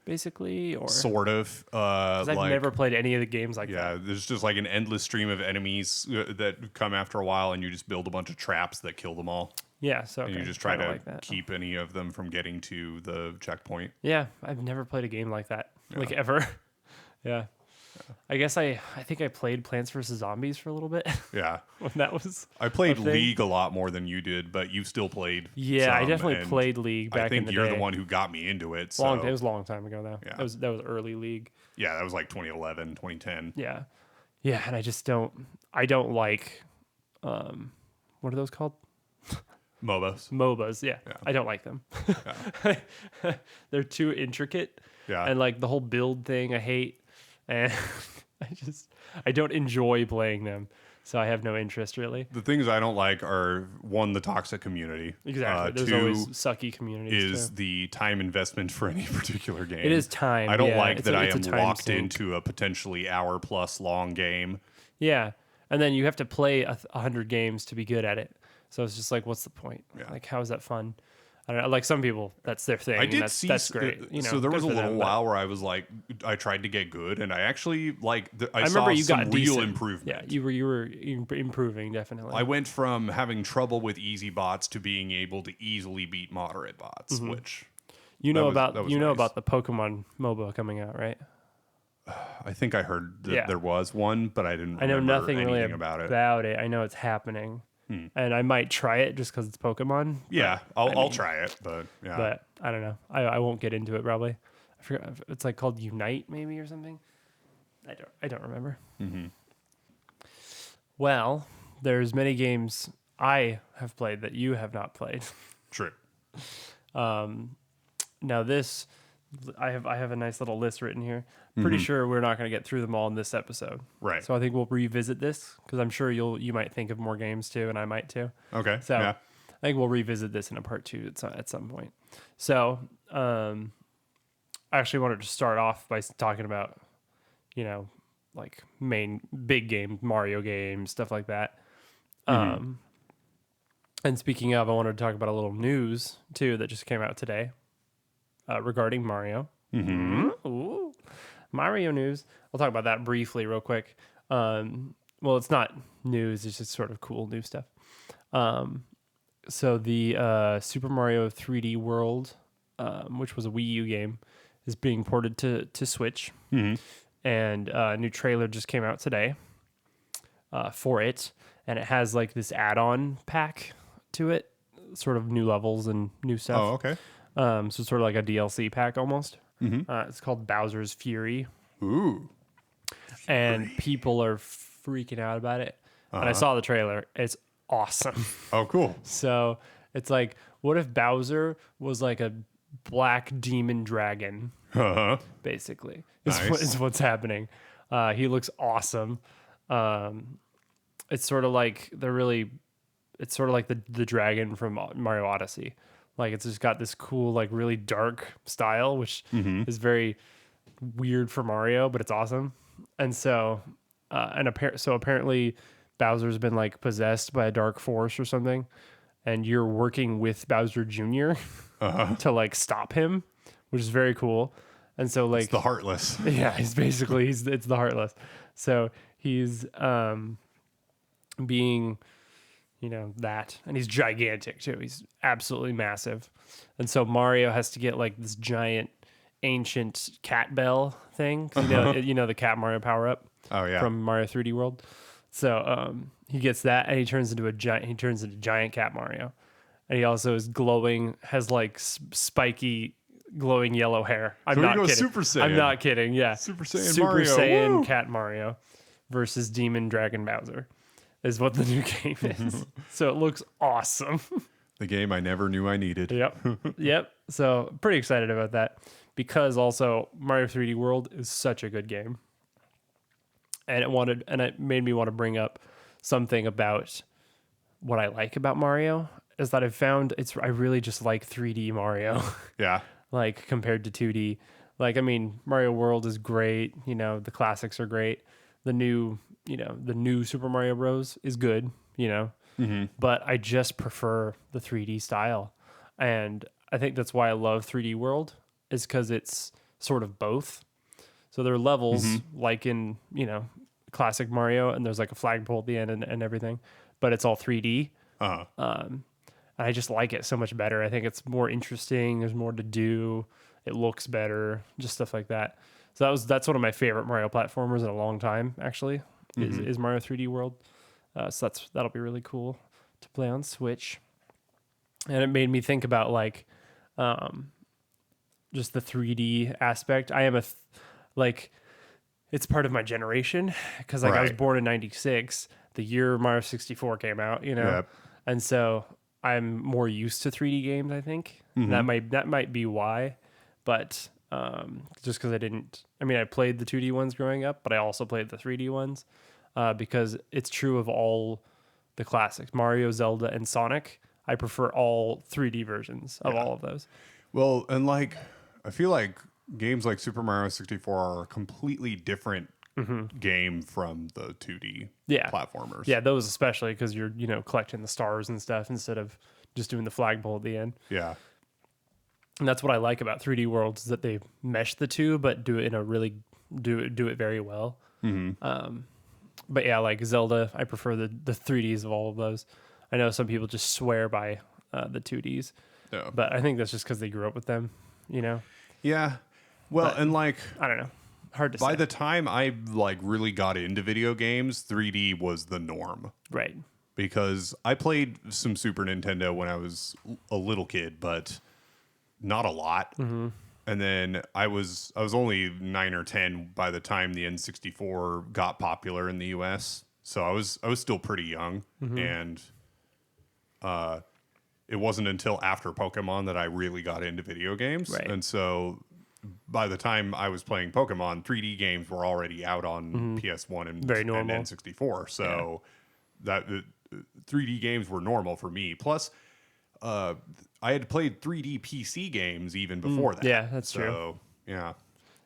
basically, or sort of? I've never played any of the games like that. Yeah, there's just like an endless stream of enemies that come after a while, and you just build a bunch of traps that kill them all. Yeah, so and you just try to keep any of them from getting to the checkpoint. Yeah, I've never played a game like that, like ever. Yeah. I guess I think I played Plants vs. Zombies for a little bit. Yeah. When that was I played League a lot more than you did, but you still played Yeah, I definitely played League back in the day. I think you're the one who got me into it. It was a long time ago though. Yeah. That was early League. Yeah, that was like 2011, 2010. Yeah. Yeah, and I don't like what are those called? MOBAs, yeah. I don't like them. Yeah. They're too intricate. Yeah. And like the whole build thing I hate. And I don't enjoy playing them, so I have no interest really. The things I don't like are one, the toxic community. Exactly. There's always sucky communities. Is the time investment for any particular game? It is time. I don't like that I am locked into a potentially hour-plus long game. Yeah, and then you have to play 100 games to be good at it. So it's just like, what's the point? Yeah. Like, how is that fun? I don't know, like some people, that's their thing. I did see that's great. So there was a little while where I was like, I tried to get good, and I actually I saw remember you some got real decent. improvement. Yeah, you were improving definitely. I went from having trouble with easy bots to being able to easily beat moderate bots, which about the Pokemon MOBA coming out, right? I think I heard that there was one, but I didn't. I know nothing really about it. I know it's happening. And I might try it just because it's Pokemon. Yeah, I'll try it, but yeah. But I don't know. I won't get into it probably. I forgot. It's like called Unite maybe or something. I don't remember. Mm-hmm. Well, there's many games I have played that you have not played. True. Now this I have a nice little list written here. Pretty sure we're not going to get through them all in this episode. Right. So I think we'll revisit this because I'm sure you might think of more games too, and I might too. Okay. So I think we'll revisit this in a part 2 at some point. So I actually wanted to start off by talking about, like main big game Mario games, stuff like that. And speaking of, I wanted to talk about a little news too that just came out today regarding Mario. Ooh, Mario news. I'll talk about that briefly, real quick. Well, it's not news; it's just sort of cool new stuff. So the Super Mario 3D World, which was a Wii U game, is being ported to Switch, and a new trailer just came out today for it, and it has like this add-on pack to it, sort of new levels and new stuff. Oh, okay. So it's sort of like a DLC pack almost. It's called Bowser's Fury. Ooh. And people are freaking out about it. And I saw the trailer. It's awesome. Oh, cool. So it's like, what if Bowser was like a black demon dragon? Basically, is what's happening. He looks awesome. It's sort of like it's sort of like the dragon from Mario Odyssey. Like it's just got this cool, like really dark style, which is very weird for Mario, but it's awesome. And so, apparently Bowser's been like possessed by a dark force or something, and you're working with Bowser Jr. To like stop him, which is very cool. And so like it's the Heartless. Yeah, it's the Heartless. So he's being that, and he's gigantic too. He's absolutely massive. And so Mario has to get like this giant ancient cat bell thing. The cat Mario power up. Oh yeah. From Mario 3D World. So he gets that, and he turns into giant cat Mario. And he also is glowing, has like spiky glowing yellow hair. I'm not kidding. Super Saiyan. I'm not kidding. Yeah. Super Saiyan Super Mario. Saiyan Woo! cat Mario versus Demon Dragon Bowser is what the new game is. So it looks awesome. The game I never knew I needed. Yep. So pretty excited about that, because also Mario 3D World is such a good game. And it made me want to bring up something about what I like about Mario is that I've found I really just like 3D Mario. Yeah. Like compared to 2D. Like, I mean, Mario World is great. The classics are great. The new Super Mario Bros. Is good, but I just prefer the 3D style. And I think that's why I love 3D World, is because it's sort of both. So there are levels like in, classic Mario, and there's like a flagpole at the end and everything, but it's all 3D. And I just like it so much better. I think it's more interesting. There's more to do. It looks better, just stuff like that. So that's one of my favorite Mario platformers in a long time, actually, is Mario 3D World. So that'll be really cool to play on Switch. And it made me think about like just the 3D aspect. I am it's part of my generation, because like I was born in 96, the year Mario 64 came out, Yep. And so I'm more used to 3D games, I think. That might be why, but just because I played the 2D ones growing up, but I also played the 3D ones because it's true of all the classics, Mario, Zelda, and Sonic. I prefer all 3D versions of all of those. Well, and like I feel like games like Super Mario 64 are a completely different game from the 2D platformers. Yeah, those especially, because you're collecting the stars and stuff instead of just doing the flagpole at the end. Yeah. And that's what I like about 3D Worlds, is that they mesh the two, but do it in a really do it very well. But yeah, like Zelda, I prefer the 3Ds of all of those. I know some people just swear by the 2Ds, but I think that's just because they grew up with them, Yeah. Well, and like I don't know, hard to say. By the time I like really got into video games, 3D was the norm. Right. Because I played some Super Nintendo when I was a little kid, but not a lot. And then I was only 9 or 10 by the time the N64 got popular in the US. So I was still pretty young, and it wasn't until after Pokemon that I really got into video games. Right. And so by the time I was playing Pokemon, 3D games were already out on PS1 and N64. So that 3D games were normal for me. Plus, I had played 3D PC games even before that. Yeah, that's true. So, yeah.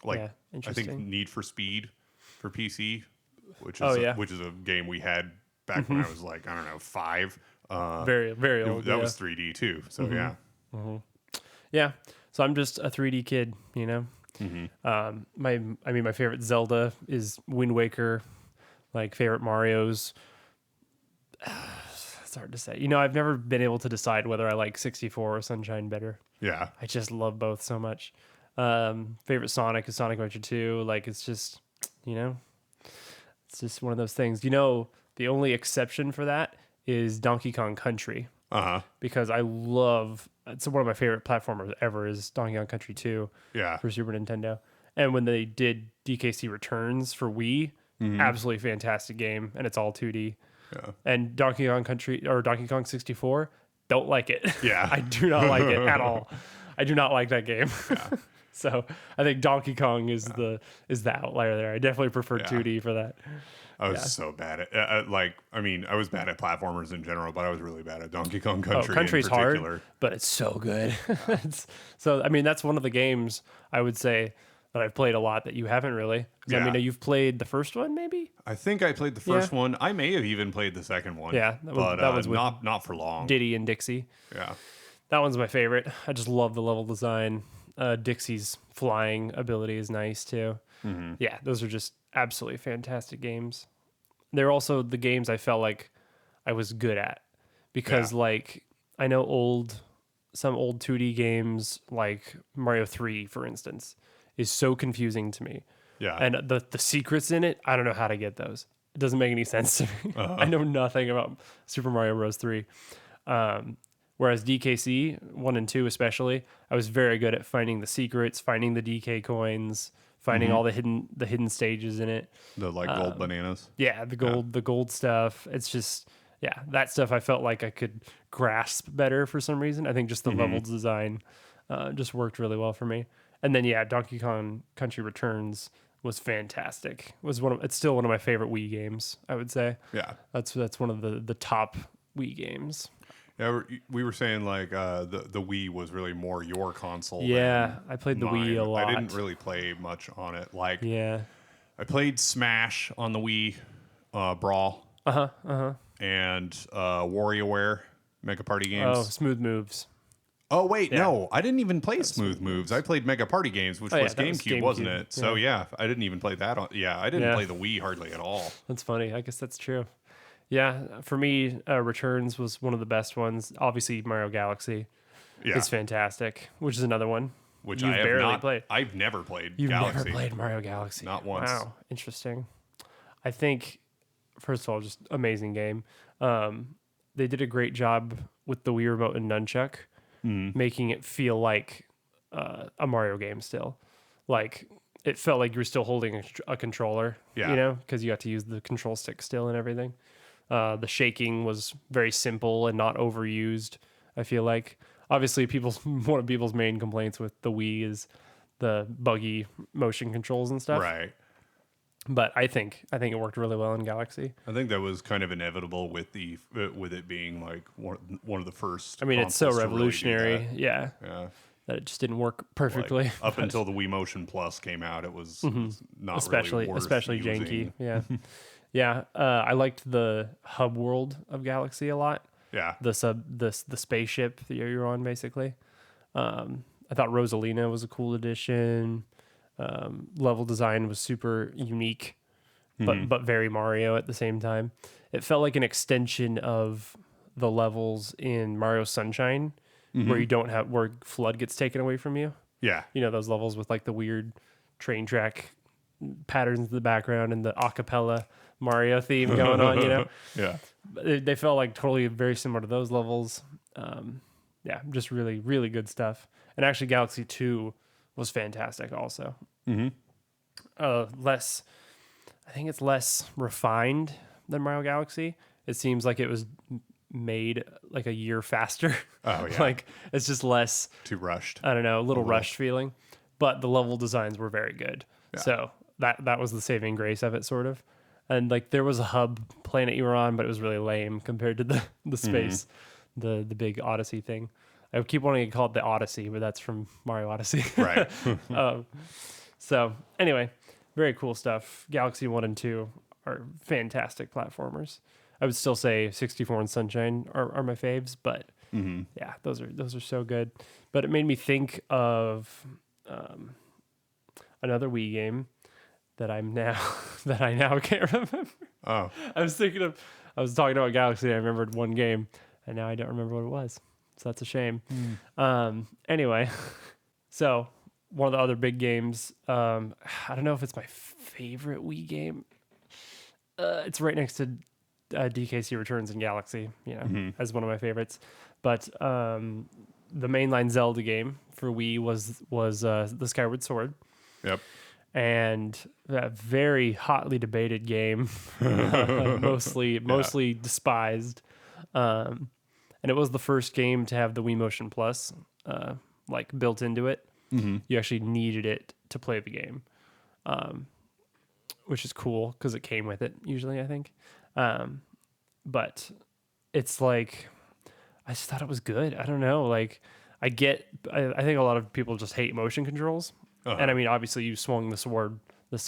Like, I think Need for Speed for PC, which is a game we had back when I was like, I don't know, 5. Very, very old. That was 3D too. So, Yeah. So I'm just a 3D kid, you know? My favorite Zelda is Wind Waker. Like, favorite Mario's. It's hard to say. You know, I've never been able to decide whether I like 64 or Sunshine better. Yeah. I just love both so much. Favorite Sonic is Sonic Adventure 2. Like, it's just, you know, it's just one of those things. You know, the only exception for that is Donkey Kong Country. Because I love, it's one of my favorite platformers ever is Donkey Kong Country 2 for Super Nintendo. And when they did DKC Returns for Wii, absolutely fantastic game, and it's all 2D. Yeah. And Donkey Kong Country or Donkey Kong 64, don't like it. Yeah. I do not like it at all. I do not like that game. Yeah. So I think Donkey Kong is the outlier there. I definitely prefer 2D for that. I was so bad at I was bad at platformers in general, but I was really bad at Donkey Kong Country. Country's hard, but it's so good. That's one of the games I would say that I've played a lot that you haven't really. I mean, you've played the first one, maybe. I think I played the first one. I may have even played the second one. Yeah, that was with not for long. Diddy and Dixie. Yeah, that one's my favorite. I just love the level design. Dixie's flying ability is nice too. Yeah, those are just absolutely fantastic games. They're also the games I felt like I was good at because like I know some old 2D games like Mario 3, for instance, is so confusing to me. Yeah. And the secrets in it, I don't know how to get those. It doesn't make any sense to me. I know nothing about Super Mario Bros. 3. Whereas DKC 1 and 2 especially, I was very good at finding the secrets, finding the DK coins, finding all the hidden stages in it. The gold bananas. Yeah, the gold stuff. It's just that stuff I felt like I could grasp better for some reason. I think just the level design just worked really well for me. And then Donkey Kong Country Returns was fantastic. It's still one of my favorite Wii games, I would say. Yeah. That's one of the top Wii games. Yeah, we were saying like the Wii was really more your console. Yeah, I played the Wii a lot. I didn't really play much on it. Like, I played Smash on the Wii, Brawl. And WarioWare Mega Party games. Oh, Smooth Moves. Oh wait, no, I didn't even play Smooth Moves. I played Mega Party games, which was GameCube, wasn't it? So I didn't even play that. I didn't play the Wii hardly at all. That's funny. I guess that's true. Yeah, for me, Returns was one of the best ones. Obviously, Mario Galaxy is fantastic, which is another one. Which I have barely played. I've never played You've Galaxy. Never played Mario Galaxy. Not once. Wow, interesting. I think, first of all, just amazing game. They did a great job with the Wii Remote and Nunchuck, making it feel like a Mario game still. Like, it felt like you were still holding a controller, you know, because you got to use the control stick still and everything. The shaking was very simple and not overused, I feel like. Obviously, one of people's main complaints with the Wii is the buggy motion controls and stuff. Right. But I think it worked really well in Galaxy. I think that was kind of inevitable with it being like one of the first. I mean, it's so revolutionary. Really yeah. That it just didn't work perfectly. Like, up until the Wii Motion Plus came out, it was not especially worth janky. Yeah. Yeah, I liked the hub world of Galaxy a lot. Yeah, the spaceship that you're on, basically. I thought Rosalina was a cool addition. Level design was super unique, but very Mario at the same time. It felt like an extension of the levels in Mario Sunshine, where you don't have where Flood gets taken away from you. Yeah, you know those levels with like the weird train track patterns in the background and the acapella Mario theme going on, you know? Yeah. They felt like totally very similar to those levels. Just really, really good stuff. And actually Galaxy 2 was fantastic also. I think it's less refined than Mario Galaxy. It seems like it was made like a year faster. Oh, yeah. Like it's just less... Too rushed. I don't know, a little rushed feeling. but the level designs were very good. Yeah. So that was the saving grace of it, sort of. And like there was a hub planet you were on, but it was really lame compared to the space, the big Odyssey thing. I keep wanting to call it the Odyssey, but that's from Mario Odyssey. Right. So anyway, very cool stuff. Galaxy 1 and 2 are fantastic platformers. I would still say 64 and Sunshine are my faves, but yeah, those are so good. But it made me think of another Wii game that I now can't remember. Oh. I was talking about Galaxy and I remembered one game and now I don't remember what it was. So that's a shame. Anyway, so one of the other big games, I don't know if it's my favorite Wii game. It's right next to DKC Returns in Galaxy, as one of my favorites. But the mainline Zelda game for Wii was the Skyward Sword. Yep. And a very hotly debated game, mostly despised. And it was the first game to have the Wii Motion Plus built into it. You actually needed it to play the game, which is cool because it came with it usually, I think. But it's like, I just thought it was good. I don't know. Like I think a lot of people just hate motion controls. And I mean, obviously you swung the sword with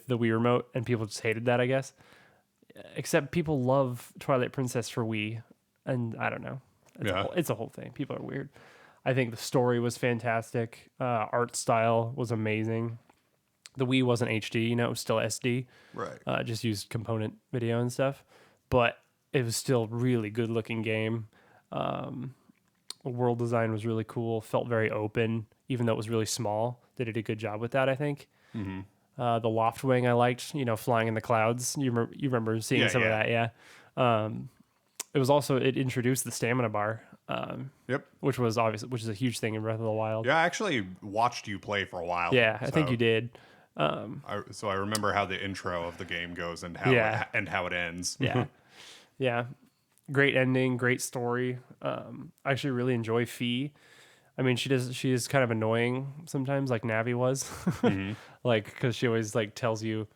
the Wii remote and people just hated that, I guess. Except people love Twilight Princess for Wii. And I don't know. It's a whole thing. People are weird. I think the story was fantastic. Art style was amazing. The Wii wasn't HD, it was still SD. Right. Just used component video and stuff. But it was still really good looking game. The world design was really cool. Felt very open, even though it was really small. They did a good job with that, I think. The loft wing I liked, flying in the clouds. You remember seeing some of that, yeah. It introduced the stamina bar. Yep. Which is a huge thing in Breath of the Wild. Yeah, I actually watched you play for a while. Yeah, I think you did. So I remember how the intro of the game goes and how it ends. Yeah. Yeah. Great ending, great story. I actually really enjoy Fee. I mean, she is kind of annoying sometimes, like Navi was. Because she always tells you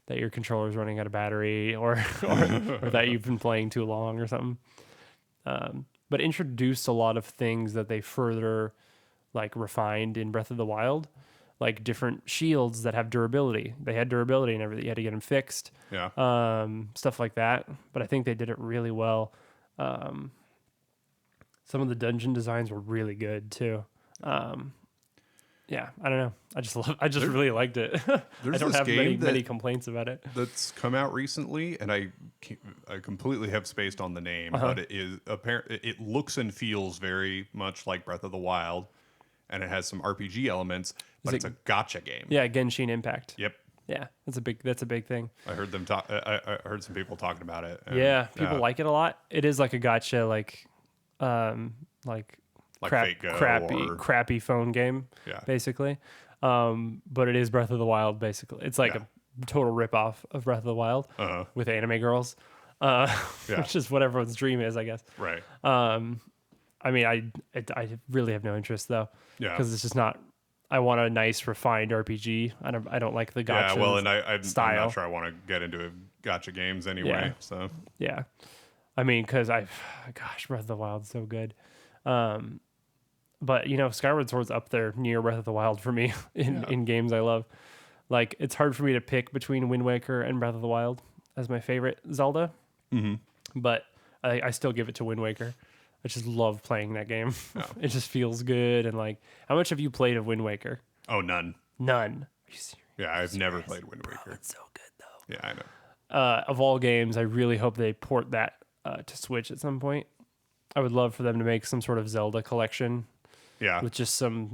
that your controller's running out of battery or that you've been playing too long or something. But introduced a lot of things that they further refined in Breath of the Wild, like different shields that have durability. They had durability and everything. You had to get them fixed. Yeah. Stuff like that. But I think they did it really well. Some of the dungeon designs were really good too. Yeah, I don't know. I just really liked it. I don't have many complaints about it. That's come out recently, and I completely have spaced on the name, but it is it looks and feels very much like Breath of the Wild, and it has some RPG elements, but it's a gacha game. Yeah, Genshin Impact. Yep. Yeah, that's a big thing. I heard them talk. I heard some people talking about it. People like it a lot. It is like a gacha, crappy phone game, basically. But it is Breath of the Wild, basically. It's like a total ripoff of Breath of the Wild with anime girls, which is what everyone's dream is, I guess. Right. I mean, I really have no interest though, because it's just not. I want a nice, refined RPG. I don't like the gacha. Yeah, well, and I'm style. not sure I want to get into gacha games anyway. Yeah. So yeah, I mean, because Breath of the Wild's so good. But Skyward Sword's up there near Breath of the Wild for me in games I love. Like, it's hard for me to pick between Wind Waker and Breath of the Wild as my favorite Zelda. But I still give it to Wind Waker. I just love playing that game. Yeah. It just feels good. And how much have you played of Wind Waker? Oh, none. None. Are you serious? Yeah, I've never played Wind Waker. Bro, it's so good though. Yeah, I know. Of all games, I really hope they port that to Switch at some point. I would love for them to make some sort of Zelda collection. Yeah. With just a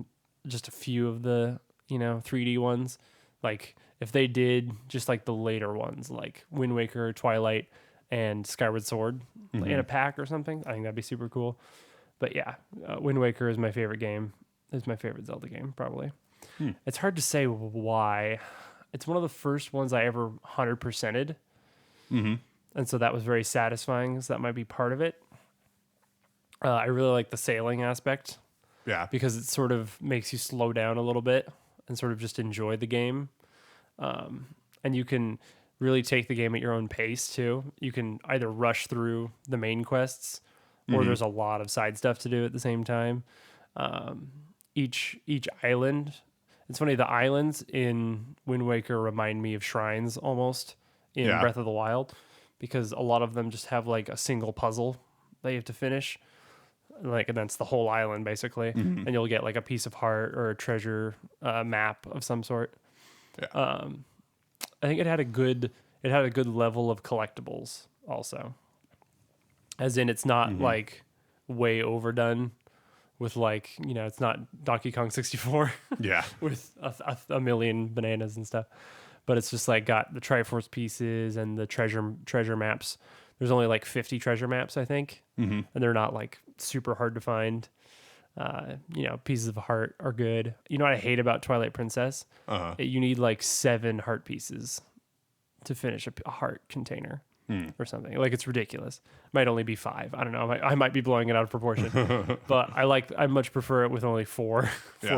few of the 3D ones. Like if they did just the later ones, like Wind Waker, Twilight, and Skyward Sword in a pack or something. I think that'd be super cool. But yeah, Wind Waker is my favorite game. It's my favorite Zelda game, probably. It's hard to say why. It's one of the first ones I ever 100%ed. And so that was very satisfying. So that might be part of it. I really like the sailing aspect. Yeah. Because it sort of makes you slow down a little bit and sort of just enjoy the game. And you can really take the game at your own pace too. You can either rush through the main quests or there's a lot of side stuff to do at the same time. Each island, it's funny, the islands in Wind Waker remind me of shrines almost in Breath of the Wild, because a lot of them just have like a single puzzle that you have to finish. Like, and that's the whole island basically. And you'll get like a piece of heart or a treasure map of some sort. Yeah. I think it had a good level of collectibles also. As in, it's not like way overdone with like, it's not Donkey Kong 64 Yeah. with a million bananas and stuff. But it's just like got the Triforce pieces and the treasure maps. There's only like 50 treasure maps, I think. And they're not like super hard to find. Pieces of heart are good. You know what I hate about Twilight Princess? You need like 7 heart pieces to finish a heart container or something. Like, it's ridiculous. Might only be 5. I don't know. I might be blowing it out of proportion. But I much prefer it with only 4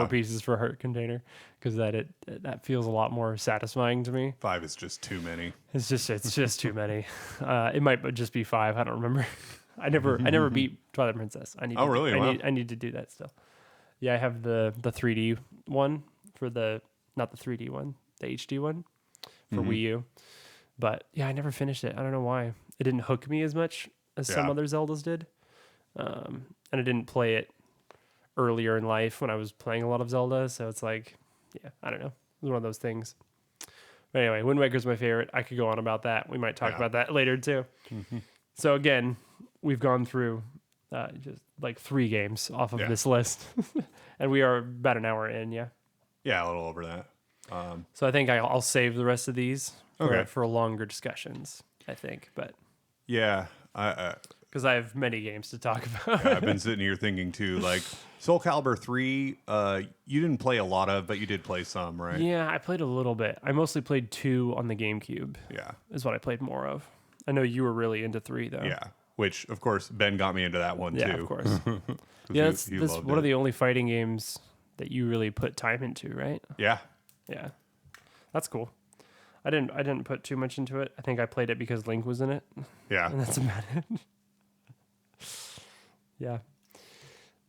pieces for a heart container, because that feels a lot more satisfying to me. 5 is just too many. It's just too many. It might just be 5. I don't remember. I never beat Twilight Princess. I need to do that still. Yeah, I have the 3D one for not the 3D one, the HD one for Wii U. But yeah, I never finished it. I don't know why. It didn't hook me as much as some other Zeldas did. And I didn't play it earlier in life when I was playing a lot of Zelda, so it's like, I don't know. It was one of those things. But anyway, Wind Waker's my favorite. I could go on about that. We might talk about that later too. So again, we've gone through just like 3 games off of this list. And we are about an hour in, Yeah, a little over that. So I think I'll save the rest of these for longer discussions, I think. But yeah, because I have many games to talk about. I've been sitting here thinking too, like Soul Calibur 3, you didn't play a lot of, but you did play some, right? Yeah, I played a little bit. I mostly played 2 on the GameCube. Yeah. Is what I played more of. I know you were really into 3 though. Yeah. Which, of course, Ben got me into that one too. Yeah, of course. That's one of the only fighting games that you really put time into, right? Yeah. Yeah. That's cool. I didn't put too much into it. I think I played it because Link was in it. Yeah. And that's about it. Yeah.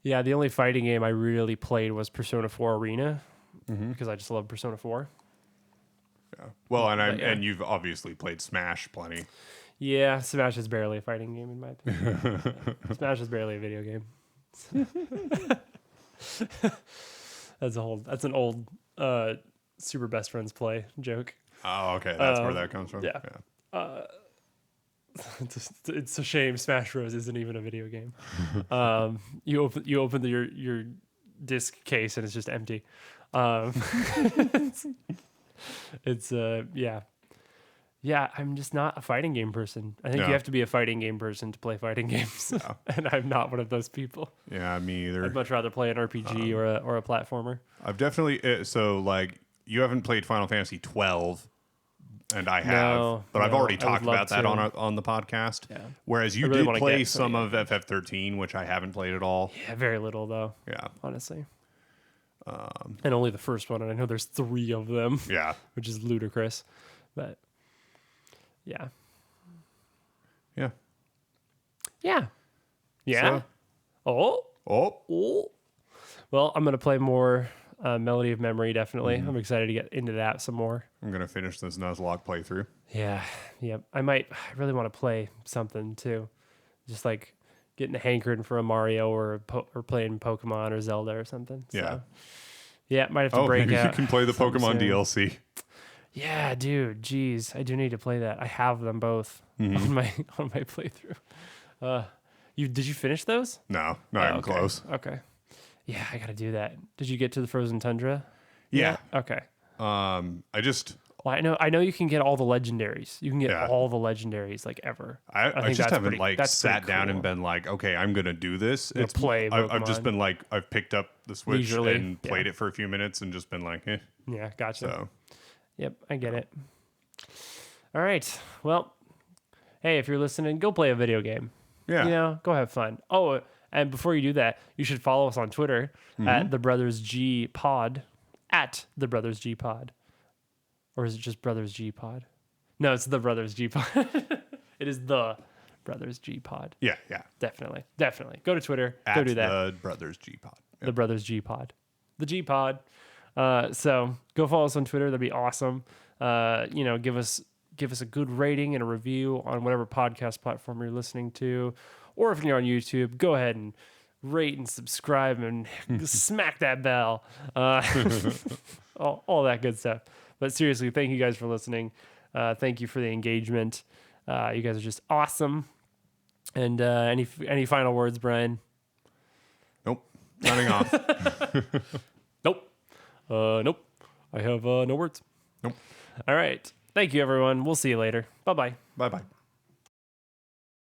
Yeah, the only fighting game I really played was Persona 4 Arena, because I just love Persona 4. Yeah. Well, and you've obviously played Smash plenty. Yeah, Smash is barely a fighting game in my opinion. Smash is barely a video game. That's an old Super Best Friends play joke. Oh, okay. That's where that comes from. Yeah. It's a shame Smash Bros isn't even a video game. You open your disc case and it's just empty. It's I'm just not a fighting game person. I think you have to be a fighting game person to play fighting games, and I'm not one of those people. Yeah, me either. I'd much rather play an RPG or a platformer. I've definitely you haven't played Final Fantasy 12. And I have, but I've already talked about that on the podcast. Yeah. Whereas you did play some of FF13, which I haven't played at all. Yeah, very little though. Yeah, honestly. And only the first one, and I know there's 3 of them. Yeah, which is ludicrous, but yeah. So, Well, I'm gonna play more. Melody of Memory, definitely. I'm excited to get into that some more. I'm gonna finish this Nuzlocke playthrough. Yeah. I really want to play something too, just like getting hankering for a Mario or playing Pokemon or Zelda or something. So, might have to break out. You can play the Pokemon DLC. Yeah, dude. Geez, I do need to play that. I have them both on my playthrough. Did you finish those? No, not even close. Okay. Yeah, I gotta do that. Did you get to the Frozen Tundra? Yeah. Okay. I know you can get all the legendaries. You can get all the legendaries like ever. I just haven't sat down and been like, okay, I'm gonna do this. It's play. I've just been like, I've picked up the Switch leisurely, and played it for a few minutes and just been like, eh. Yeah, gotcha. So. Yep, I get it. All right. Well, hey, if you're listening, go play a video game. Yeah. Go have fun. Oh, And before you do that, you should follow us on Twitter at the Brothers G Pod, at the Brothers G Pod. Or is it just Brothers G Pod? No, it's the Brothers G Pod. It is the Brothers G Pod. Yeah. Definitely. Go to Twitter. At go do that. The Brothers G Pod. Yep. The Brothers G Pod. The G Pod. So go follow us on Twitter. That'd be awesome. Give us a good rating and a review on whatever podcast platform you're listening to. Or if you're on YouTube, go ahead and rate and subscribe and smack that bell. All that good stuff. But seriously, thank you guys for listening. Thank you for the engagement. You guys are just awesome. And any final words, Brian? Nope. Signing off. Nope. Nope. I have no words. Nope. All right. Thank you, everyone. We'll see you later. Bye-bye. Bye-bye.